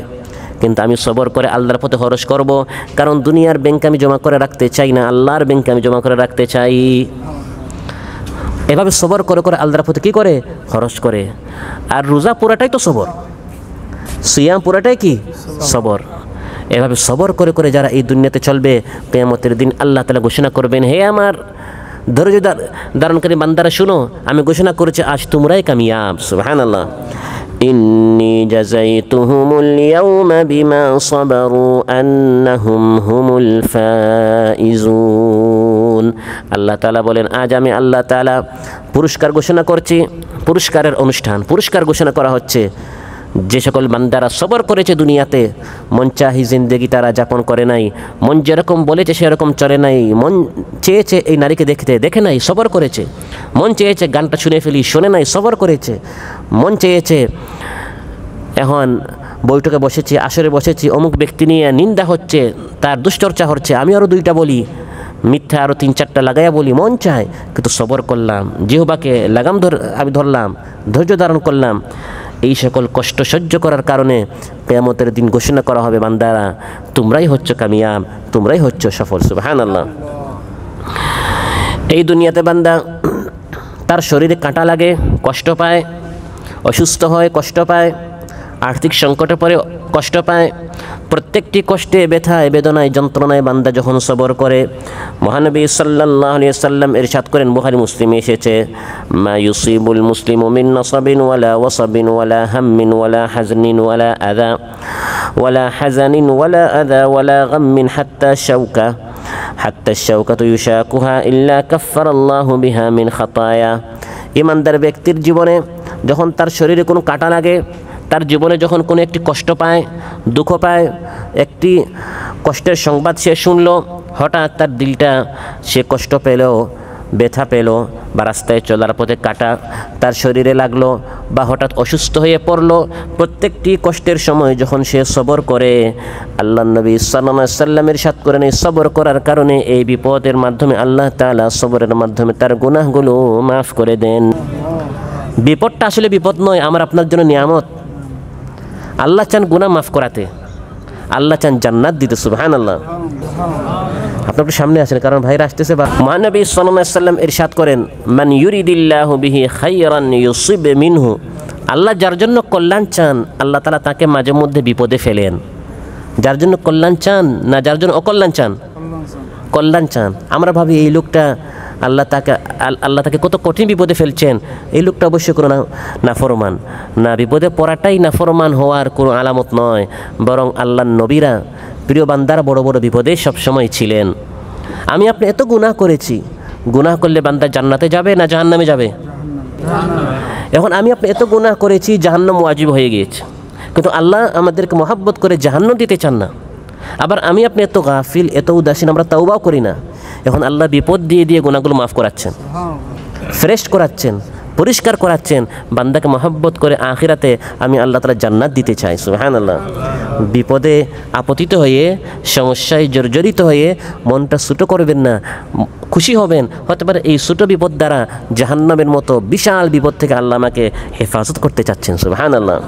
কিন্তু আমি সবর করে আল্লাহর পথে খরচ করব, কারণ দুনিয়ার ব্যাংকে আমি জমা করে রাখতে চাই না, আল্লাহর ব্যাংকে আমি জমা করে রাখতে চাই। এভাবে সবর করে করে আল্লাহর পথে কী করে? খরচ করে। আর রোজা পুরাটাই তো সবর, সিয়াম পুরাটাই কি? সবর। এভাবে সবর করে করে যারা এই দুনিয়াতে চলবে, কিয়ামতের দিন আল্লাহ তাআলা ঘোষণা করবেন, হে আমার ধৈর্য ধারণকারী বান্দারা শুনো, আমি ঘোষণা করেছি আজ তোমরাই কামিয়াব। সুবহানাল্লাহ। ইন্নী জাযাইতুহুমুল ইয়াওমা বিমা সাবারু আন্নাহুম হুমুল ফাইজুন। আল্লাহ তাআলা বলেন, আজ আমি আল্লাহ তাআলা পুরস্কার ঘোষণা করছি, পুরস্কারের অনুষ্ঠান, পুরস্কার ঘোষণা করা হচ্ছে। যে সকল বান্দারা সবর করেছে দুনিয়াতে, মন চাহি জিন্দেগি তারা যাপন করে নাই, মন যেরকম বলেছে সেরকম চলে নাই, মন চেয়েছে এই নারীকে দেখতে দেখে নাই, সবর করেছে। মন চেয়েছে গানটা শুনে ফেলি, শোনে নাই, সবর করেছে। মন চেয়েছে এখন বৈঠকে বসেছি, আসরে বসেছি, অমুক ব্যক্তি নিয়ে নিন্দা হচ্ছে, তার দুশ্চর্চা হচ্ছে, আমি আরও 2টা বলি, মিথ্যা আরও 3-4টা লাগাইয়া বলি, মন চায়, কিন্তু সবর করলাম, জিহ্বাকে লাগাম আমি ধরলাম, ধৈর্য ধারণ করলাম। এই সকল কষ্ট সহ্য করার কারণে কিয়ামতের দিন ঘোষণা করা হবে, বান্দারা তোমরাই হচ্ছ কামিয়াব, তোমরাই হচ্ছ সফল। সুবহানাল্লাহ। এই দুনিয়াতে বান্দা তার শরীরে কাঁটা লাগে, কষ্ট পায়, অসুস্থ হয়, কষ্ট পায়, আর্থিক সংকটে পড়ে, কষ্ট পায়। প্রত্যেকটি কষ্টে, ব্যথায়, বেদনায়, যন্ত্রণায় বান্দা যখন সবর করে, মহানবী সাল্লাল্লাহু আলাইহি ওয়াসাল্লাম ইরশাদ করেন, বুখারী মুসলিমে এসেছে, মা ইউসিবুল মুসলিমু মিন নাসাবিন ওয়ালা ওয়াসাবিন ওয়ালা হাম্মিন ওয়ালা হাজনিন ওয়ালা আযা ওয়ালা হাজানিন ওয়ালা আযা ওয়ালা গাম্মিন হাত্তা শাওকাতু ইউশাকুহা ইল্লা কাফফারাল্লাহু বিহা মিন খাতায়া। ঈমানদার ব্যক্তির জীবনে যখন তার শরীরে কোনো কাঁটা লাগে, তার জীবনে যখন কোনো একটি কষ্ট পায়, দুঃখ পায়, একটি কষ্টের সংবাদ সে শুনলো, হঠাৎ তার দিলটা সে কষ্ট পেল, ব্যথা পেল, বা রাস্তায় চলার পথে কাটা তার শরীরে লাগলো, বা হঠাৎ অসুস্থ হয়ে পড়লো, প্রত্যেকটি কষ্টের সময় যখন সে সবর করে, আল্লাহ নবী সাল্লাল্লাহু আলাইহি ওয়াসাল্লাম ইরশাদ করেন, এই সবর করার কারণে, এই বিপদের মাধ্যমে আল্লাহ তাআলা সবরের মাধ্যমে তার গুনাহগুলো মাফ করে দেন। বিপদটা আসলে বিপদ নয়, আমার আপনার জন্য নিয়ামত। আল্লাহ চান গুনাহ মাফ করাতে, আল্লাহ চান জান্নাত দিতে। সুবহানাল্লাহ। আপনি একটু সামনে আসেন, কারণ ভাইরা আসতেছে। মহানবী সাল্লাল্লাহু আলাইহি ওয়াসাল্লাম ইরশাদ করেন, মান ইউরিদিল্লাহু বিহি খায়রান ইউসিব মিনহু। আল্লাহ যার জন্য কল্যাণ চান, আল্লাহ তাআলা তাকে মাঝে মধ্যে বিপদে ফেলেন। যার জন্য কল্যাণ চান না যার জন্য অকল্যাণ চান? কল্যাণ চান। আমরা ভাবি এই লোকটা, আল্লাহ তাকে কত কঠিন বিপদে ফেলছেন, এই লোকটা অবশ্যই কোনো নাফরমান। না, বিপদে পড়াটাই নাফরমান হওয়ার কোনো আলামত নয়, বরং আল্লাহর নবীরা, প্রিয় বান্দারা বড় বড় বিপদে সবসময় ছিলেন। আমি আপনি এত গুনাহ করেছি, গুনাহ করলে বান্দা জান্নাতে যাবে না জাহান্নামে যাবে? এখন আমি আপনি এত গুনাহ করেছি, জাহান্নাম ওয়াজিব হয়ে গিয়েছে, কিন্তু আল্লাহ আমাদেরকে মহাব্বত করে জাহান্নাম দিতে চান না। আবার আমি আপনি এত গাফিল, এত উদাসীন, আমরা তাওবাও করি না। এখন আল্লাহ বিপদ দিয়ে দিয়ে গুনাহগুলো মাফ করাচ্ছেন, ফ্রেশ করাচ্ছেন, পরিষ্কার করাচ্ছেন, বান্দাকে মহব্বত করে আখিরাতে আমি আল্লাহ তাআলা জান্নাত দিতে চাই। সুবহানাল্লাহ। বিপদে আপতিত হয়ে, সমস্যায় জর্জরিত হয়ে মনটা ছোটো করবেন না, খুশি হবেন। হতে পারে এই ছোটো বিপদ দ্বারা জাহান্নামের মতো বিশাল বিপদ থেকে আল্লাহ আমাকে হেফাজত করতে চাচ্ছেন। সুবহানাল্লাহ।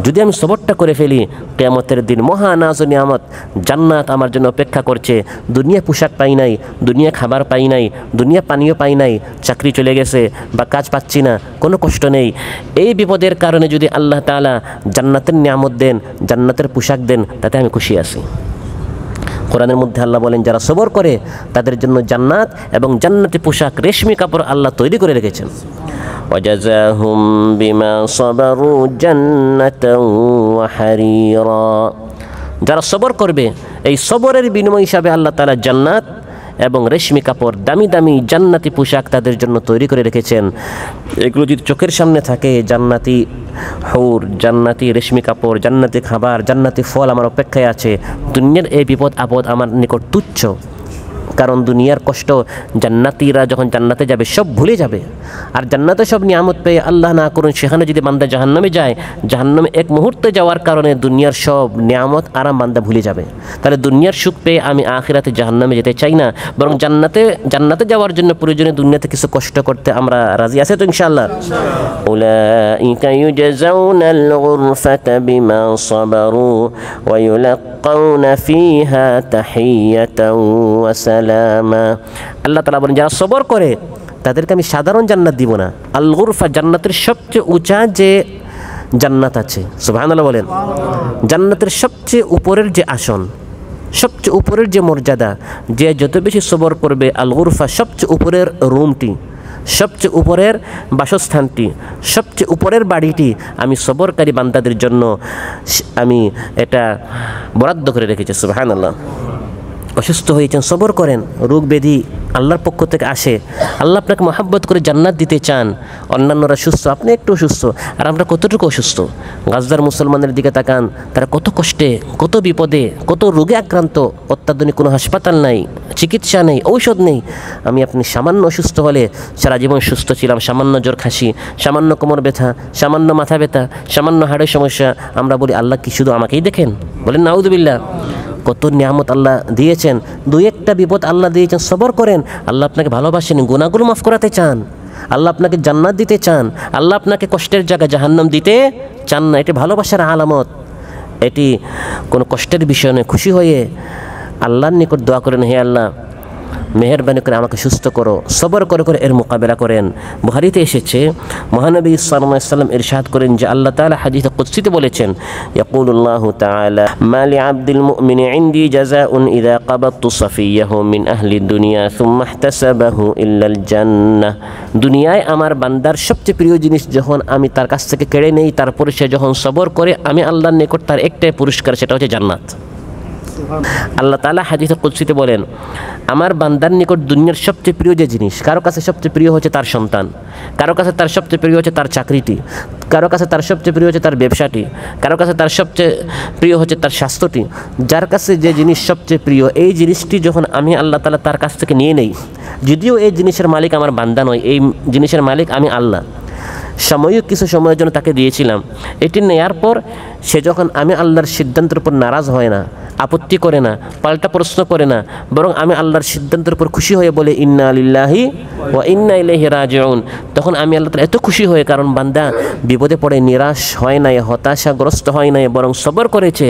যদি আমি সবরটা করে ফেলি, কিয়ামতের দিন মহা নাজ ও নিয়ামত জান্নাত আমার জন্য অপেক্ষা করছে। দুনিয়া পোশাক পাই নাই, দুনিয়া খাবার পাই নাই, দুনিয়া পানীয় পাই নাই, চাকরি চলে গেছে বা কাজ পাচ্ছি না, কোনো কষ্ট নেই। এই বিপদের কারণে যদি আল্লাহ তাআলা জান্নাতের নিয়ামত দেন, জান্নাতের পোশাক দেন, তাতে আমি খুশি আছি। কোরআনের মধ্যে আল্লাহ বলেন, যারা সবর করে তাদের জন্য জান্নাত এবং জান্নাতি পোশাক, রেশমি কাপড় আল্লাহ তৈরি করে রেখেছেন। ওয়াজাযাহুম বিমা সাবারু জান্নাতাও ওয়া হারিরা। যারা সবর করবে, এই সবরের বিনিময় হিসাবে আল্লাহ তাআলা জান্নাত এবং রেশমি কাপড়, দামি দামি জান্নাতি পোশাক তাদের জন্য তৈরি করে রেখেছেন। এগুলো যদি চোখের সামনে থাকে, জান্নাতি হুর, জান্নাতি রেশমি কাপড়, জান্নাতি খাবার, জান্নাতি ফল আমার অপেক্ষায় আছে, দুনিয়ার এই বিপদ আপদ আমার নিকট তুচ্ছ। কারণ দুনিয়ার কষ্ট জান্নাতীরা যখন জান্নাতে যাবে সব ভুলে যাবে। আর জান্নাতে সব নিয়ামত পেয়ে আল্লাহ না করুন সেখানে যদি বান্দা জাহান্নামে যায়, জাহান্নামে এক মুহূর্তে যাওয়ার কারণে দুনিয়ার সব নিয়ামত আরাম বান্দা ভুলে যাবে। তাহলে দুনিয়ার সুখ পেয়ে আমি আখিরাতে জাহান্নামে যেতে চাই না, বরং জান্নাতে যাওয়ার জন্য প্রয়োজনে দুনিয়াতে কিছু কষ্ট করতে আমরা রাজি আছি তো ইনশাআল্লাহ। উলাইকা ইউজাউনাল গুরফাতা বিমা সাবারু ওয়া ইউলাক্কাউনা ফিহা তাহিয়াতাও ওয়া সালামা। আল্লাহ তাআলা বলেন, যারা সবর করে তাদেরকে আমি সাধারণ জান্নাত দিব না। আল গুরফা, জান্নাতের সবচেয়ে উঁচা যে জান্নাত আছে, সুবহানাল্লাহ বলেন, জান্নাতের সবচেয়ে উপরের যে আসন, সবচেয়ে উপরের যে মর্যাদা, যে যত বেশি সবর করবে, আল গুরফা সবচেয়ে উপরের রুমটি, সবচেয়ে উপরের বাসস্থানটি, সবচেয়ে উপরের বাড়িটি আমি সবরকারী বান্দাদের জন্য আমি এটা বরাদ্দ করে রেখেছি। সুবহানাল্লাহ। অসুস্থ হয়েছেন, সবর করেন, রোগ ব্যাধি আল্লাহর পক্ষ থেকে আসে, আল্লাহ আপনাকে মহাব্বত করে জান্নাত দিতে চান। অন্যান্যরা সুস্থ, আপনি একটু অসুস্থ, আর আমরা কতটুকু অসুস্থ। গাজদার মুসলমানের দিকে তাকান, তারা কত কষ্টে, কত বিপদে, কত রোগে আক্রান্ত, অত্যাধুনিক কোনো হাসপাতাল নাই, চিকিৎসা নেই, ঔষধ নেই। আমি আপনি সামান্য অসুস্থ হলে, সারা জীবন সুস্থ ছিলাম, সামান্য জ্বর খাসি, সামান্য কোমর ব্যথা, সামান্য মাথা ব্যথা, সামান্য হাড়ের সমস্যা, আমরা বলি আল্লাহ কি শুধু আমাকেই দেখেন? বলেন নাউযুবিল্লাহ। কত নিয়ামত আল্লাহ দিয়েছেন, দুই একটা বিপদ আল্লাহ দিয়েছেন, সবর করেন। আল্লাহ আপনাকে ভালোবাসেন, গুনাহগুলো মাফ করাতে চান, আল্লাহ আপনাকে জান্নাত দিতে চান, আল্লাহ আপনাকে কষ্টের জায়গা জাহান্নাম দিতে চান না। এটি ভালোবাসার আলামত, এটি কোনো কষ্টের বিষয় নয়। খুশি হয়ে আল্লাহর নিকট দোয়া করেন, হে আল্লাহ মেহেরবানি করে আমাকে সুস্থ করো, সবর করে করে এর মোকাবেলা করেন। বুখারীতে এসেছে, মহানবী সাল্লাল্লাহু আলাইহি ওয়াসাল্লাম ইরশাদ করেন যে আল্লাহ তাআলা হাদিসে কুদসিতে বলেছেন, ইয়াকুলুল্লাহু তাআলা মা লিআবদিল মুমিনি ইনদি জাযাউন ইযা কাবাতু সাফিয়াহু মিন আহলি দুনিয়া সুম্মা ইহতাসাবাহু ইল্লাল জান্নাহ। দুনিয়ায় আমার বান্দার সবচেয়ে প্রিয় জিনিস যখন আমি তার কাছ থেকে কেড়ে নেই, তারপরে সে যখন সবর করে, আমি আল্লাহর নিকট তার একটাই পুরস্কার, সেটা হচ্ছে জান্নাত। আল্লাহ তাআলা হাদিসে কুদসিতে বলেন, আমার বান্দার নিকট দুনিয়ার সবচেয়ে প্রিয় যে জিনিস, কারো কাছে সবচেয়ে প্রিয় হচ্ছে তার সন্তান, কারো কাছে তার সবচেয়ে প্রিয় হচ্ছে তার চাকরিটি, কারো কাছে তার সবচেয়ে প্রিয় হচ্ছে তার ব্যবসাটি, কারো কাছে তার সবচেয়ে প্রিয় হচ্ছে তার স্বাস্থ্যটি। যার কাছে যে জিনিস সবচেয়ে প্রিয়, এই জিনিসটি যখন আমি আল্লাহ তাআলা তার কাছ থেকে নিয়ে নেই, যদিও এই জিনিসের মালিক আমার বান্দা নয়, এই জিনিসের মালিক আমি আল্লাহ, সাময়িক কিছু সময়ের জন্য তাকে দিয়েছিলাম, এটি নেয়ার পর সে যখন আমি আল্লাহর সিদ্ধান্তের উপর নারাজ হয় না, আপত্তি করে না, পাল্টা প্রশ্ন করে না, বরং আমি আল্লাহর সিদ্ধান্তের উপর খুশি হয়ে বলে ইন্না লিল্লাহি ওয়া ইন্না ইলাইহি রাজিউন, তখন আমি আল্লাহ তাআলা এত খুশি হয়ে, কারণ বান্দা বিপদে পড়ে নিরাশ হয় নাই, হতাশাগ্রস্ত হয় নাই, বরং সবর করেছে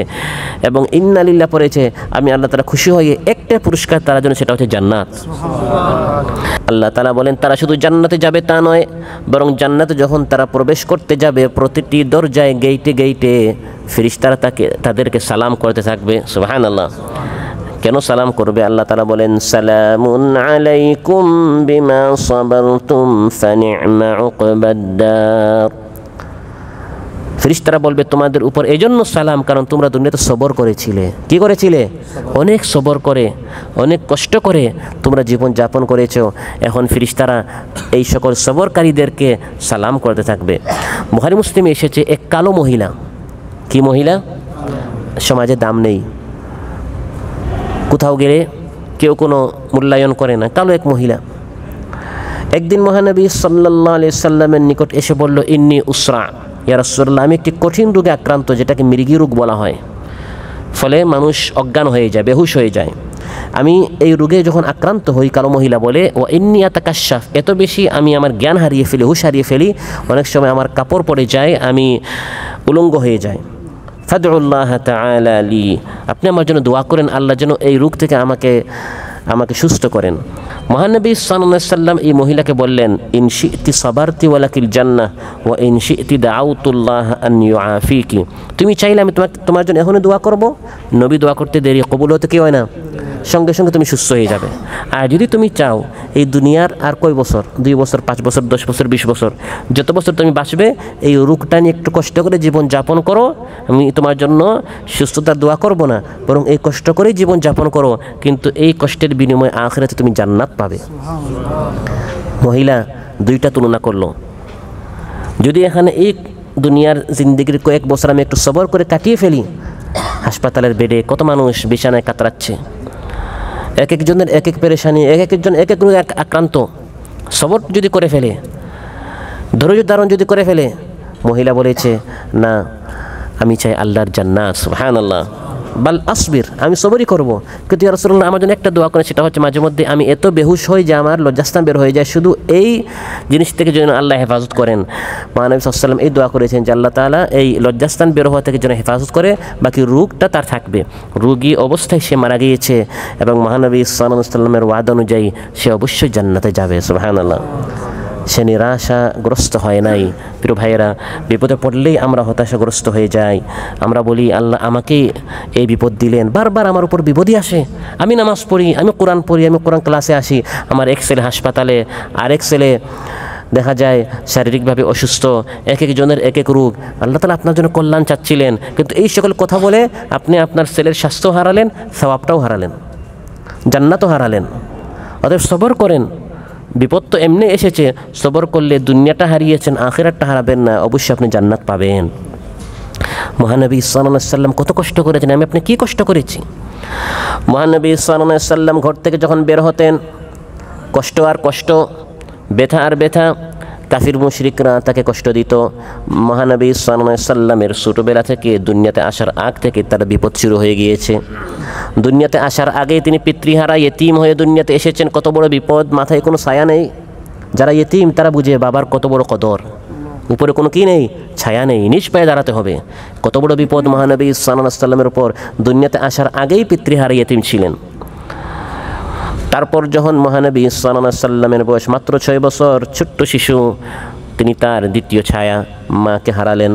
এবং ইন্না লিল্লাহ পড়েছে, আমি আল্লাহ তাআলা খুশি হয়ে একটা পুরস্কার তার জন্য, সেটা হচ্ছে জান্নাত। আল্লাহ তাআলা বলেন, তারা শুধু জান্নাতে যাবে তা নয়, বরং জান্নাতে যখন তারা প্রবেশ করতে যাবে, প্রতিটি দরজায় গেইটে গেইটে ফেরেশতারা তাদেরকে সালাম করতে থাকবে। সুবহানাল্লাহ। কেন সালাম করবে? আল্লাহ তাআলা বলেন, সালামুন আলাইকুম বিমা সাবারতুম ফানি'মা উকবাদ-দার। ফেরেশতারা বলবে তোমাদের উপর এজন্য সালাম, কারণ তোমরা দুনিয়াতে সবর করেছিলে। কি করেছিলে? অনেক সবর করে, অনেক কষ্ট করে তোমরা জীবন যাপন করেছো। এখন ফেরেশতারা এই সকল সবরকারীদেরকে সালাম করতে থাকবে। বুখারী মুসলিমে এসেছে, এক কালো মহিলা, কি মহিলা? সমাজে দাম নেই, কোথাও গেলে কেউ কোনো মূল্যায়ন করে না, কালো এক মহিলা। একদিন মহানবী সাল্লাল্লাহু আলাইহি সাল্লামের নিকট এসে বলল, ইন্নী উসরা, ইয়া রাসূলুল্লাহ, আমি একটি কঠিন রোগে আক্রান্ত, যেটাকে মৃগী রোগ বলা হয়, ফলে মানুষ অজ্ঞান হয়ে যায়, বেহুশ হয়ে যায়। আমি এই রোগে যখন আক্রান্ত হই, কালো মহিলা বলে, ও ইন্নী আতাকাশাফ, এত বেশি আমি আমার জ্ঞান হারিয়ে ফেলি, হুশ হারিয়ে ফেলি, অনেক সময় আমার কাপড় পড়ে যায়, আমি উলঙ্গ হয়ে যায়। ফাদউল্লাহ তাআলা লি, আপনি আমার জন্য দোয়া করেন আল্লাহ যেন এই রোগ থেকে আমাকে সুস্থ করেন। মহানবী সাল্লাল্লাহু আলাইহি সাল্লাম এই মহিলাকে বললেন, ইন শি'তি সাবারতি ওয়ালাকিল জান্নাহ ওয়া ইন শি'তি দাআউতুল্লাহ আন ইউআফিকি, তুমি চাইলে আমি তোমার জন্য এখনই দোয়া করব। নবী দোয়া করতে দেরি, কবুল হতে কি হয় না, সঙ্গে সঙ্গে তুমি সুস্থ হয়ে যাবে। আর যদি তুমি চাও এই দুনিয়ার আর কয় বছর, 2 বছর, 5 বছর, 10 বছর, 20 বছর, যত বছর তুমি বাঁচবে এই রোগটা নিয়ে একটু কষ্ট করে জীবন যাপন করো, আমি তোমার জন্য সুস্থতার দোয়া করব না, বরং এই কষ্ট করেই জীবন যাপন করো, কিন্তু এই কষ্টের বিনিময়ে আখিরাতে তুমি জান্নাত পাবে। মহিলা দুইটা তুলনা করলো। যদি এখানে এই দুনিয়ার জিন্দেগির কয়েক বছর আমি একটু সবর করে কাটিয়ে ফেলি, হাসপাতালের বেডে কত মানুষ বিছানায় কাতরাচ্ছে, এক একজনের এক এক পেরেশানি, এক একজন এক এক রোগে আক্রান্ত, সবর যদি করে ফেলে, ধৈর্য ধারণ যদি করে ফেলে, মহিলা বলেছে না আমি চাই আল্লাহর জান্নাত, সুবহানাল্লাহ, বাল আসবির, আমি সবরই করব। কিন্তু ইয়া রাসূলুল্লাহ আমার জন্য একটা দোয়া করেন, সেটা হচ্ছে মাঝে মধ্যে আমি এত বেহুশ হই যে আমার লজ্জাস্থান বের হয়ে যায়, শুধু এই জিনিস থেকে যেন আল্লাহ হেফাজত করেন। মহানবী সাল্লাল্লাহু আলাইহি ওয়াসাল্লাম এই দোয়া করেছেন যে আল্লাহ তাআলা এই লজ্জাস্থান বের হওয়া থেকে যেন হেফাজত করে, বাকি রোগটা তার থাকবে। রোগী অবস্থায় সে মারা গিয়েছে এবং মহানবী সাল্লাল্লাহু আলাইহি ওয়াসাল্লামের ওয়াদা অনুযায়ী সে অবশ্যই জান্নাতে যাবে, সুবহানাল্লাহ। সে নিরাশাগ্রস্ত হয় নাই। প্রিয় ভাইয়েরা, বিপদে পড়লেই আমরা হতাশাগ্রস্ত হয়ে যাই। আমরা বলি আল্লাহ আমাকে এই বিপদ দিলেন, বারবার আমার উপর বিপদই আসে। আমি নামাজ পড়ি, আমি কোরআন পড়ি, আমি কোরআন ক্লাসে আসি, আমার এক ছেলে হাসপাতালে, আরেক ছেলে দেখা যায় শারীরিকভাবে অসুস্থ, এক একজনের এক এক রোগ। আল্লাহ তাআলা আপনার জন্য কল্যাণ চাচ্ছিলেন, কিন্তু এই সকল কথা বলে আপনি আপনার ছেলের স্বাস্থ্য হারালেন, সওয়াবটাও হারালেন, জান্নাতও হারালেন। অতএব সবর করেন, বিপদ তো এমনি এসেছে, সবর করলে দুনিয়াটা হারিয়েছেন, আখিরাতটা হারাবেন না, অবশ্যই আপনি জান্নাত পাবেন। মহানবী সাল্লাল্লাহু আলাইহি সাল্লাম কত কষ্ট করেছেন, আমি আপনি কি কষ্ট করেছি। মহানবী সাল্লাল্লাহু আলাইহি সাল্লাম ঘর থেকে যখন বের হতেন, কষ্ট আর কষ্ট, ব্যথা আর ব্যথা, কাফির মুশরিকরা তাকে কষ্ট দিত। মহানবী সাল্লাল্লাহু আলাইহি সাল্লামের ছোটবেলা থেকে দুনিয়াতে আসার আগ থেকে তার বিপদ শুরু হয়ে গিয়েছে। দুনিয়াতে আসার আগেই তিনি পিতৃহারা ইতিম হয়ে দুনিয়াতে এসেছেন। কত বড় বিপদ, মাথায় কোনো ছায়া নেই। যারা ইতিম তারা বুঝে বাবার কত বড় কদর, উপরে কোনো কি নেই, ছায়া নেই, নিজ পায়ে দাঁড়াতে হবে। কত বড় বিপদ মহানবী সাল্লাল্লাহু আলাইহি সাল্লামের উপর, দুনিয়াতে আসার আগেই পিতৃহারা ইতিম ছিলেন। তারপর যখন মহানবী সাল্লাল্লাহু আলাইহি সাল্লামের বয়স মাত্র 6 বছর, ছোট্ট শিশু, তিনি তার দ্বিতীয় ছায়া মাকে হারালেন।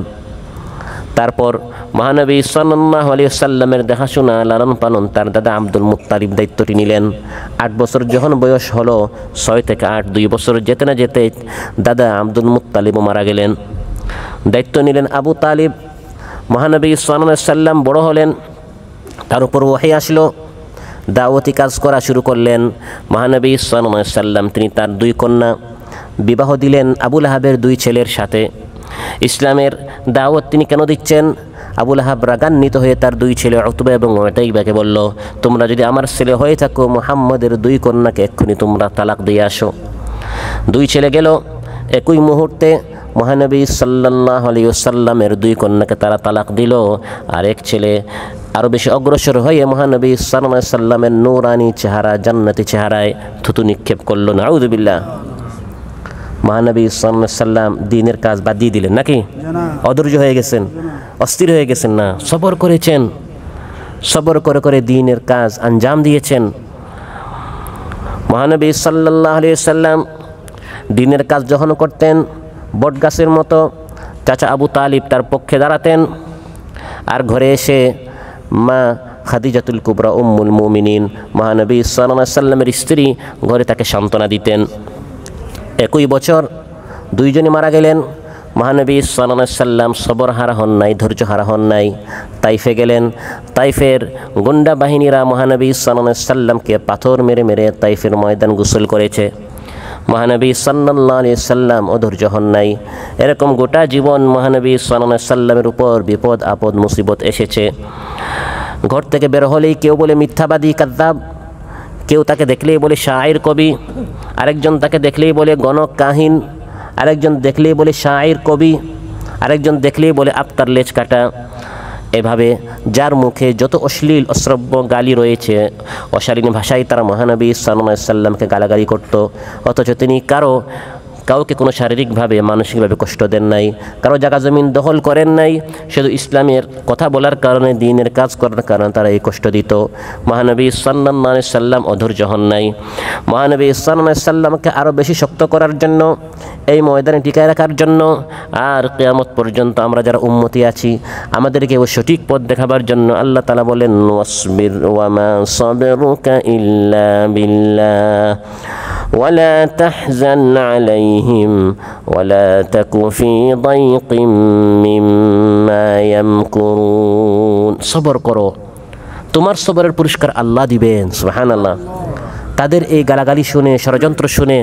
তারপর মহানবী সাল্লাল্লাহু আলাইহি সাল্লামের দেখাশোনা, লালন পালন তার দাদা আব্দুল মুত্তালিব দায়িত্বটি নিলেন। 8 বছর যখন বয়স হলো, 6 থেকে 8, 2 বছর যেতে না যেতে দাদা আব্দুল মুত্তালিবও মারা গেলেন। দায়িত্ব নিলেন আবু তালিব। মহানবী সাল্লাল্লাহু আলাইহি সাল্লাম বড় হলেন, তার উপর ওহী আসলো, দাওয়াতি কাজ করা শুরু করলেন। মহানবী সাল্লাল্লাহু আলাইহি সাল্লাম তিনি তার 2 কন্যা বিবাহ দিলেন আবু লাহাবের 2 ছেলের সাথে। ইসলামের দাওয়াত তিনি কেন দিচ্ছেন? আবু লাহাব রাগান্বিত হয়ে তার 2 ছেলে উতবা এবং উতাইবাকে বলল, তোমরা যদি আমার ছেলে হয়ে থাকো, মুহাম্মদের 2 কন্যাকে এক্ষুনি তোমরা তালাক দিয়ে আসো। 2 ছেলে গেল, একই মুহূর্তে মহানবী সাল্লাল্লাহু আলাইহি ওয়াসাল্লামের 2 কন্যাকে তারা তালাক দিল। আর এক ছেলে আরও বেশি অগ্রসর হয়ে মহানবী সাল্লাল্লাহু আলাইহি সাল্লামের নূরানি চেহারা, জান্নাতি চেহারায় থুতু নিক্ষেপ করল। নাউযুবিল্লাহ। মহানবী সাল্লাল্লাহু আলাইহি সাল্লাম দ্বীনের কাজ বাদ দিয়ে দিলেন নাকি? অধৈর্য হয়ে গেছেন, অস্থির হয়ে গেছেন না, সবর করেছেন, সবর করে করে দ্বীনের কাজ আঞ্জাম দিয়েছেন। মহানবী সাল্লাল্লাহু আলাইহি সাল্লাম দ্বীনের কাজ যখন করতেন, বটগাছের মতো চাচা আবু তালিব তার পক্ষে দাঁড়াতেন। আর ঘরে এসে মা খাদিজাতুল কুবরা উম্মুল মুমিনিন, মহানবী সাল্লাল্লাহু আলাইহি সাল্লামের স্ত্রী, ঘরে তাকে সান্ত্বনা দিতেন। একই বছর 2 জনই মারা গেলেন। মহানবী সাল্লাল্লাহু আলাইহি সাল্লাম সবর হারা হন নাই, ধৈর্য হারা হন নাই। তাইফে গেলেন। তাইফের গুন্ডা বাহিনীরা মহানবী সাল্লাল্লাহু আলাইহি সাল্লামকে পাথর মেরে মেরে তাইফের ময়দান গোসল করেছে। মহানবী সাল্লাল্লাহু আলাইহি সাল্লাম অধৈর্য হন নাই। এরকম গোটা জীবন মহানবী সাল্লাল্লাহু আলাইহি সাল্লামের উপর বিপদ আপদ মুসিবত এসেছে। ঘর থেকে বের হলেই কেউ বলে মিথ্যাবাদী, কাযযাব, কেউ তাকে দেখলেই বলে শায়ের, কবি, আরেকজন তাকে দেখলেই বলে গণক, কাহিন, আরেকজন দেখলেই বলে শায়ের, কবি, আরেকজন দেখলেই বলে আফতার, লেজ কাটা। এভাবে যার মুখে যত অশ্লীল অশ্রব্য গালি রয়েছে, অশালীন ভাষায় তারা মহানবী সাল্লাল্লাহু আলাইহি সাল্লামকে গালাগালি করত। অথচ তিনি কারো কাউকে কোনো শারীরিকভাবে মানসিকভাবে কষ্ট দেন নাই, কারো জায়গা জমিন দখল করেন নাই। শুধু ইসলামের কথা বলার কারণে, দ্বীনের কাজ করার কারণে তারা এই কষ্ট দিত। মহানবী সাল্লাল্লাহু আলাইহি সাল্লাম অধৈর্য হন নাই। মহানবী সাল্লাল্লাহু আলাইহি সাল্লামকে আরও বেশি শক্ত করার জন্য, এই ময়দানে টিকায় রাখার জন্য, আর কিয়ামত পর্যন্ত আমরা যারা উম্মতি আছি আমাদেরকে ওই সঠিক পথ দেখাবার জন্য আল্লাহ তাআলা বলেন, ওয়াসবির ওয়া মা সাবরুকা ইল্লা বিল্লাহ ওয়ালা তাহজান আলাইহিম ওয়ালা তাকু ফি দাইকিম মিম্মা ইয়ামকুরুন। সবর করো, তোমার সবরের পুরস্কার আল্লাহ দিবেন। সুবহানাল্লাহ। তাদের এই গালাগালি শুনে, ষড়যন্ত্র শুনে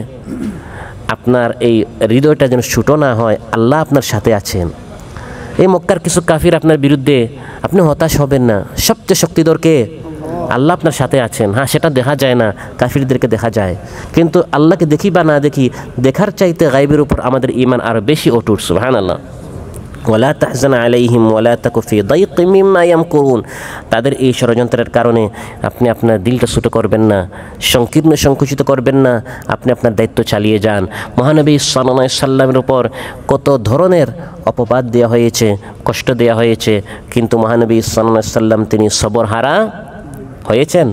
আপনার এই হৃদয়টা যেন ছুটো না হয়, আল্লাহ আপনার সাথে আছেন। এই মক্কার কিছু কাফির আপনার বিরুদ্ধে, আপনি হতাশ হবেন না। সবচেয়ে শক্তিধরকে আল্লাহ আপনার সাথে আছেন। হ্যাঁ, সেটা দেখা যায় না, কাফিরদেরকে দেখা যায়, কিন্তু আল্লাহকে দেখি বা না দেখি, দেখার চাইতে গায়বের উপর আমাদের ঈমান আরও বেশি অটুট। সুবহানাল্লাহ। ওয়ালা তাহজান আলাইহিম ওয়ালা তাকু ফি দাইকিম মিম্মা ইয়ামকুরুন। তাদের এই ষড়যন্ত্রের কারণে আপনি আপনার দিলটা ছোটো করবেন না, সংকীর্ণ সংকুচিত করবেন না, আপনি আপনার দায়িত্ব চালিয়ে যান। মহানবী সাল্লাল্লাহু আলাইহি সাল্লামের উপর কত ধরনের অপবাদ দেওয়া হয়েছে, কষ্ট দেওয়া হয়েছে, কিন্তু মহানবী সাল্লাল্লাহু আলাইহি সাল্লাম তিনি সবরহারা হয়েছেন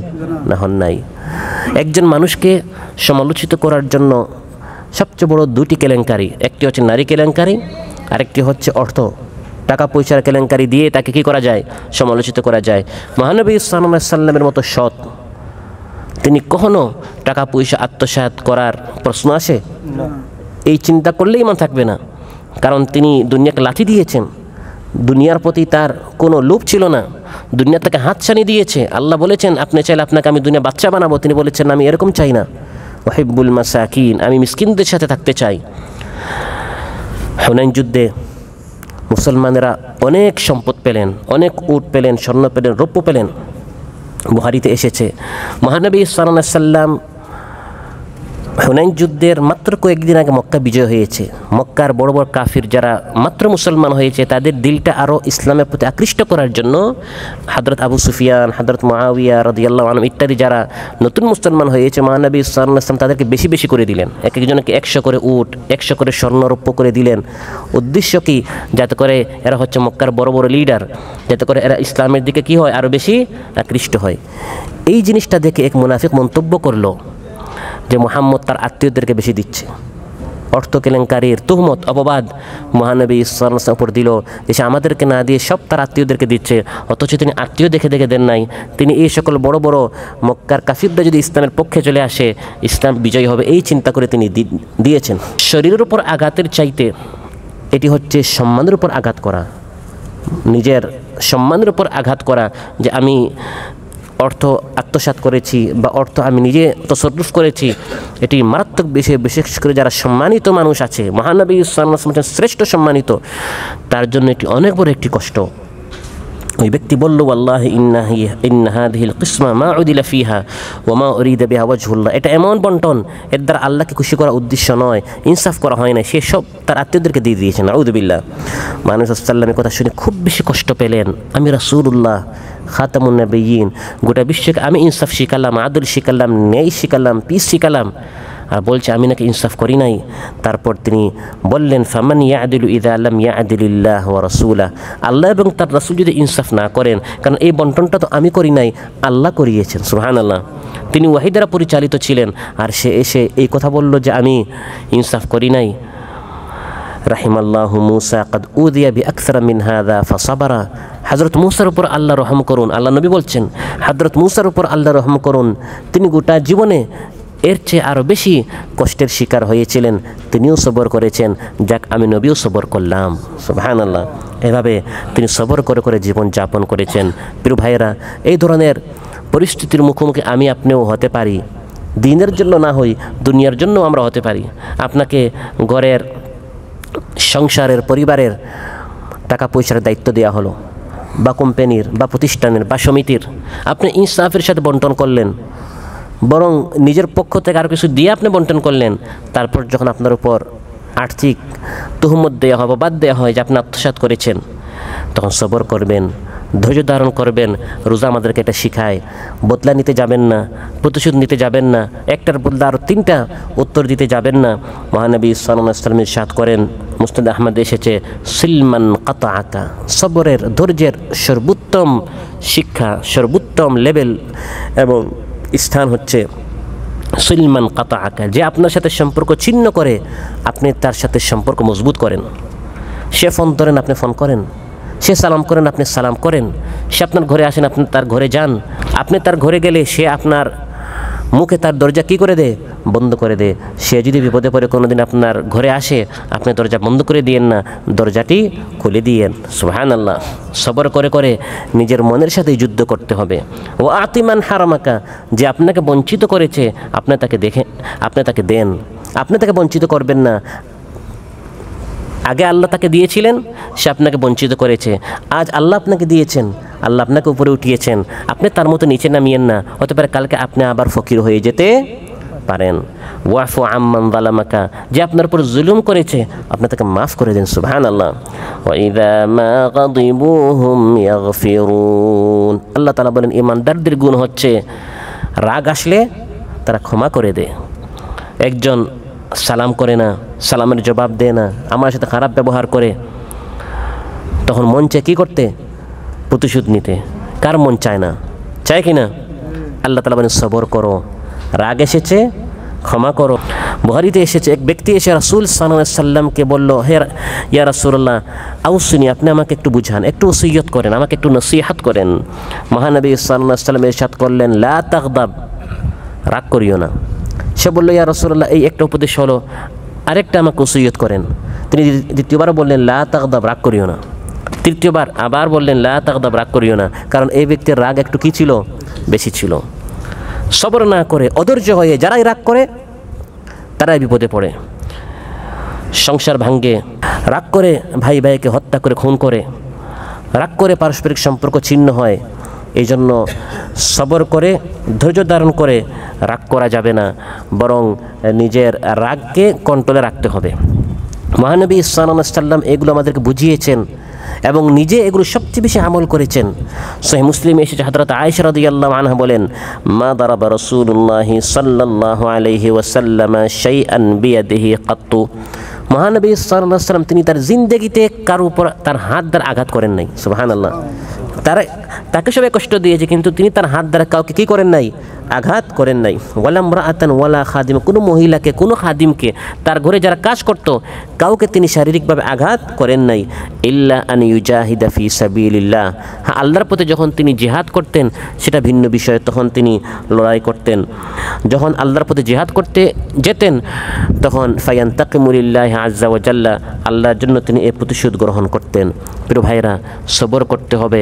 না, হন নাই। একজন মানুষকে সমালোচিত করার জন্য সবচেয়ে বড় দুটি কেলেঙ্কারি, একটি হচ্ছে নারী কেলেঙ্কারি, আরেকটি হচ্ছে অর্থ টাকা পয়সার কেলেঙ্কারি দিয়ে তাকে কি করা যায়, সমালোচিত করা যায়। মহানবী সাল্লাল্লাহু আলাইহি সাল্লামের মতো সৎ, তিনি কখনো টাকা পয়সা আত্মসাৎ করার প্রশ্ন আসে? এই চিন্তা করলেই ইমান থাকবে না, কারণ তিনি দুনিয়াকে লাঠি দিয়েছেন, দুনিয়ার প্রতি তার কোনো লোভ ছিল না, দুনিয়া তাকে হাতছানি দিয়েছে। আল্লাহ বলেছেন, আপনি চাইলে আপনাকে আমি দুনিয়া বাচ্চা বানাবো, তিনি বলেছেন আমি এরকম চাই না। ওয়াহিব্বুল মাসাকিন, আমি মিসকিনদের সাথে থাকতে চাই। হুনাইন যুদ্ধে মুসলমানেরা অনেক সম্পদ পেলেন, অনেক উট পেলেন, স্বর্ণ পেলেন, রৌপ্য পেলেন। বুখারীতে এসেছে মহানবী সাল্লাল্লাহু আলাইহি সাল্লাম হুনাইন যুদ্ধের মাত্র কয়েকদিন আগে মক্কা বিজয় হয়েছে। মক্কার বড় বড় কাফির যারা মাত্র মুসলমান হয়েছে, তাদের দিলটা আরও ইসলামের প্রতি আকৃষ্ট করার জন্য হযরত আবু সুফিয়ান, হযরত মুআবিয়া রাদিয়াল্লাহু আনহু ইত্যাদি যারা নতুন মুসলমান হয়েছে, মহানবী সাল্লাল্লাহু আলাইহি সাল্লাম তাদেরকে বেশি বেশি করে দিলেন। এক একজনকে 100 করে উট, 100 করে স্বর্ণ রৌপ্য করে দিলেন। উদ্দেশ্য কি? যাতে করে এরা হচ্ছে মক্কার বড় বড় লিডার, যাতে করে এরা ইসলামের দিকে কি হয়, আরও বেশি আকৃষ্ট হয়। এই জিনিসটা দেখে এক মুনাফিক মন্তব্য করলো যে মুহাম্মদ তার আত্মীয়দেরকে বেশি দিচ্ছে। অর্থ কেলেঙ্কারির তুহমত, অপবাদ মহানবী সাল্লাল্লাহু আলাইহি ওয়াসাল্লাম উপর দিল যে সে আমাদেরকে না দিয়ে সব তার আত্মীয়দেরকে দিচ্ছে, অথচ তিনি আত্মীয় দেখে দেখে দেন নাই। তিনি এই সকল বড় বড় মক্কার কাফিররা যদি ইসলামের পক্ষে চলে আসে, ইসলাম বিজয়ী হবে, এই চিন্তা করে তিনি দিয়েছেন। শরীরের উপর আঘাতের চাইতে এটি হচ্ছে সম্মানের উপর আঘাত করা, নিজের সম্মানের উপর আঘাত করা, যে আমি অর্থ আত্মসাৎ করেছি বা অর্থ আমি নিজে তসররুফ করেছি। এটি মারাত্মক বিষয়, বিশেষ করে যারা সম্মানিত মানুষ আছে, মহানবী সাল্লাল্লাহু আলাইহি ওয়াসাল্লাম শ্রেষ্ঠ সম্মানিত, তার জন্য এটি অনেক বড় একটি কষ্ট। ওই ব্যক্তি বলল, ওয়াল্লাহি ইন্না হাযিহিল কিসমা মা উদিলা ফিহা ওয়া মা উরিদা বিহা ওয়াজহুল্লাহ। এটা এমন বন্টন, এর দ্বারা আল্লাহকে খুশি করার উদ্দেশ্য নয়, ইনসাফ করা হয় না, সে সব তার আত্মীয়দেরকে দিয়ে দিয়েছেন। আউযুবিল্লাহ। মানুষ সাল্লামের কথা শুনে খুব বেশি কষ্ট পেলেন। আমি রাসূলুল্লাহ, খাতামুন নবিয়্যিন, গোটা বিশ্বকে আমি ইনসাফ শিখালাম, আদল শিখালাম, ন্যায় শিখালাম, পিস শিখালাম, আর বলছে আমি নাকি ইনসাফ করি নাই। তারপর তিনি বললেন, ফামান ইয়াদিলু ইযা লাম ইয়াদিলিল্লাহ ওয়া রাসূলা। আল্লাহ এবং তার রাসূল যদি ইনসাফ না করেন, কারণ এই বন্টনটা তো আমি করি নাই, আল্লাহ করিয়েছেন। সুবহানাল্লাহ। তিনি ওয়াহী দ্বারা পরিচালিত ছিলেন, আর সে এসে এই কথা বলল যে আমি ইনসাফ করি নাই। রাহিমাল্লাহু মূসা কাদ উযিয়া বিআকসারা মিন হাযা ফাসাবারা। হযরত মূসার উপর আল্লাহ রহম করুন, আল্লাহ নবী বলছেন হযরত মূসার উপর আল্লাহ রহম করুন, তিনি গোটা জীবনে এর চেয়ে আরও বেশি কষ্টের শিকার হয়েছিলেন, তিনিও সবর করেছেন, যাক আমি নবীও সবর করলাম। সুবহানাল্লাহ। এভাবে তিনি সবর করে করে জীবন যাপন করেছেন। প্রিয় ভাইয়েরা, এই ধরনের পরিস্থিতির মুখোমুখি আমি আপনিও হতে পারি। দিনের জন্য না হই, দুনিয়ার জন্য আমরা হতে পারি। আপনাকে ঘরের, সংসারের, পরিবারের টাকা পয়সার দায়িত্ব দেওয়া হলো, বা কোম্পানির বা প্রতিষ্ঠানের বা সমিতির, আপনি ইনসাফের সাথে বন্টন করলেন, বরং নিজের পক্ষ থেকে আরও কিছু দিয়ে আপনি বন্টন করলেন। তারপর যখন আপনার উপর আর্থিক তুহমত দেওয়া হয়, বাদ দেওয়া হয় যে আপনি আত্মসাৎ করেছেন, তখন সবর করবেন, ধৈর্য ধারণ করবেন। রোজা আমাদেরকে এটা শিখায়। বদলা নিতে যাবেন না, প্রতিশোধ নিতে যাবেন না, একটার বদলা আরও 3টা উত্তর দিতে যাবেন না। মহানবী সাল্লাল্লাহু আলাইহি ওয়াসাল্লাম ইরশাদ করেন, মুসনাদ আহমদে এসেছে, সিলমান কাতাআকা, সবরের ধৈর্যের সর্বোত্তম শিক্ষা, সর্বোত্তম লেভেল এবং স্থান হচ্ছে সিলমান কাতাআকা, যে আপনার সাথে সম্পর্ক ছিন্ন করে আপনি তার সাথে সম্পর্ক মজবুত করেন। সে ফোন ধরেন, আপনি ফোন করেন। সে সালাম করেন, আপনি সালাম করেন। সে আপনার ঘরে আসেন, আপনি তার ঘরে যান। আপনি তার ঘরে গেলে সে আপনার মুখে তার দরজা কী করে দেয়? বন্ধ করে দেয়। সে যদি বিপদে পড়ে কোনো দিন আপনার ঘরে আসে, আপনি দরজা বন্ধ করে দিয়েন না, দরজাটি খুলে দিয়েন। সুবহানাল্লাহ। সবর করে করে নিজের মনের সাথেই যুদ্ধ করতে হবে। ও আতিমান হারামাকা, যে আপনাকে বঞ্চিত করেছে আপনি তাকে দেন, আপনি তাকে বঞ্চিত করবেন না। আগে আল্লাহ তাকে দিয়েছিলেন, সে আপনাকে বঞ্চিত করেছে। আজ আল্লাহ আপনাকে দিয়েছেন, আল্লাহ আপনাকে উপরে উঠিয়েছেন, আপনি তার মতো নিচে নামিয়েন না। হতে পারে কালকে আপনি আবার ফকির হয়ে যেতে পারেন। ওয়াফু আম্মান যালামাকা, যে আপনার উপর জুলুম করেছে আপনি তাকে মাফ করে দেন। সুবহানাল্লাহ। ওয়া ইযা মা গাদিবু হুম ইয়াগফিরুন, আল্লাহ তাআলা বলেন ঈমানদারদের গুণ হচ্ছে রাগ আসলে তারা ক্ষমা করে দেয়। একজন সালাম করে না, সালামের জবাব দেয় না, আমার সাথে খারাপ ব্যবহার করে, তখন মন চায় কী করতে? প্রতিশোধ নিতে। কার মন চায় না? চায় কি না? আল্লাহ তাআলা বলেন সবর করো, রাগ এসেছে ক্ষমা করো। বুখারীতে এসেছে, এক ব্যক্তি এসে রাসূল সাল্লাল্লাহু আলাইহি সাল্লামকে বলল, হে ইয়া রাসূলুল্লাহ, আউসিনি, আপনি আমাকে একটু বুঝান, একটু ওসিয়ত করেন, আমাকে একটু নসিহত করেন। মহানবী সাল্লাল্লাহু আলাইহি সাল্লাম ইরশাদ করলেন, লা তাগদাব, রাগ করিও না। সে বলল, ইয়া রাসূলুল্লাহ, এই একটা উপদেশ হলো, আরেকটা আমাকে ওসিয়ত করেন। তিনি দ্বিতীয়বার বললেন, লা তাগদাব, রাগ করিও না। তৃতীয়বার আবার বললেন, লা তাগদাব, রাগ করিও না। কারণ এই ব্যক্তির রাগ একটু কী ছিল? বেশি ছিল। সবর না করে অধৈর্য হয়ে যারাই রাগ করে তারাই বিপদে পড়ে, সংসার ভাঙ্গে। রাগ করে ভাই ভাইকে হত্যা করে খুন করে, রাগ করে পারস্পরিক সম্পর্ক ছিন্ন হয়। এই জন্য সবর করে ধৈর্য ধারণ করে রাগ করা যাবে না, বরং নিজের রাগকে কন্ট্রোলে রাখতে হবে। মহানবী সাল্লাল্লাহু আলাইহি ওয়াসাল্লাম এগুলো আমাদেরকে বুঝিয়েছেন এবং নিজে এগুলো সবচেয়ে বেশি আমল করেছেন। সহিহ মুসলিমে এসেছে, হযরত আয়েশা রাদিয়াল্লাহু আনহা বলেন, মা দারাবা রাসূলুল্লাহ সাল্লাল্লাহু আলাইহি ওয়াসাল্লাম শাইআন বিয়াদিহি কাত্তু, মহানবী সাল্লাল্লাহু আলাইহি ওয়াসাল্লাম তিনি তার জিন্দেগিতে কারো উপর তার হাত দ্বারা আঘাত করেন নাই। সুবহানাল্লাহ। তাকে সবাই কষ্ট দিয়েছে, কিন্তু তিনি তার হাত দ্বারা কাউকে কী করেন নাই? আঘাত করেন নাই। ওয়ালা ইমরাআতান ওয়ালা খাদিম, কোনো মহিলাকে, কোনো খাদিমকে, তার ঘরে যারা কাজ করত, কাউকে তিনি শারীরিকভাবে আঘাত করেন নাই। ইল্লা আন ইউজাহিদা ফি সাবিলিল্লাহ, হ্যাঁ, আল্লাহর পথে যখন তিনি জিহাদ করতেন সেটা ভিন্ন বিষয়, তখন তিনি লড়াই করতেন। যখন আল্লাহর পথে জিহাদ করতে যেতেন তখন ফায়ান্তাকিমু লিল্লাহি আযজা ওয়া জাল্লা, আল্লাহর জন্য তিনি এই প্রতিশোধ গ্রহণ করতেন। প্রিয় ভাইরা, সবর করতে হবে,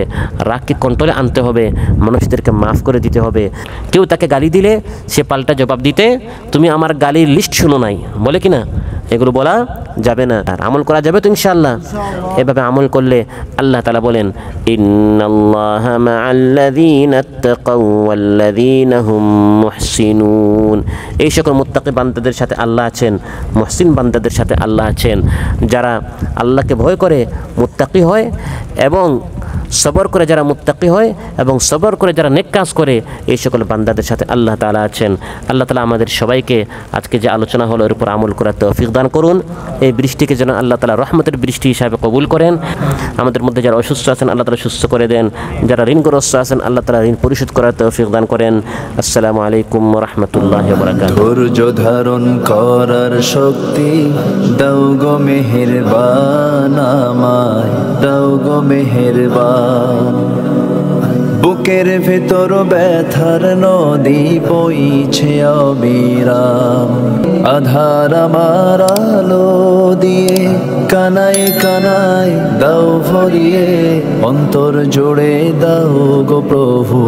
রাগকে কন্ট্রোলে আনতে হবে, মানুষদেরকে মাফ করে দিতে হবে। কেউ তাকে গালি দিলে সে পাল্টা জবাব দিতে, তুমি আমার গালির লিস্ট শুনো নাই, বলে কি না? এগুলো বলা যাবে না। আর আমল করা যাবে তো ইনশাআল্লাহ। এভাবে আমল করলে আল্লাহ তাআলা বলেন, ইন্নাল্লাহা মা'আল্লাযীনা তাকাউ ওয়াল্লাযীনা হুম মুহসিনুন, এই সকল মুত্তাকি বান্দাদের সাথে আল্লাহ আছেন, মুহসিন বান্দাদের সাথে আল্লাহ আছেন। যারা আল্লাহকে ভয় করে মুত্তাকি হয় এবং সবর করে যারা মুত্তাকি হয় এবং সবর করে যারা নেক কাজ করে, এই সকল বান্দাদের সাথে আল্লাহ তাআলা আছেন। আল্লাহ তাআলা আমাদের সবাইকে আজকে যে আলোচনা হলো এর উপর আমল করার তৌফিক দান করুন। এই বৃষ্টিকে যেন আল্লাহ তাআলা রহমতের বৃষ্টি হিসাবে কবুল করেন। আমাদের মধ্যে যারা অসুস্থ আছেন আল্লাহ তাআলা সুস্থ করে দেন, যারা ঋণগ্রস্ত আছেন আল্লাহ তাআলা ঋণ পরিশোধ করার তৌফিক দান করেন। আসসালামু আলাইকুম ওয়া রাহমাতুল্লাহি ওয়া বারাকাতুহু। ধৈর্য ধারণ করার শক্তি দাও গো মেহেরবান, আমায় দাও গো মেহেরবান। বুকের ভেতর ব্যথার নদী বইছে অবিরাম, আধার আমার আলো দিয়ে কানায় কানায় দাও ভরিয়ে, অন্তর জুড়ে দাও গো প্রভু।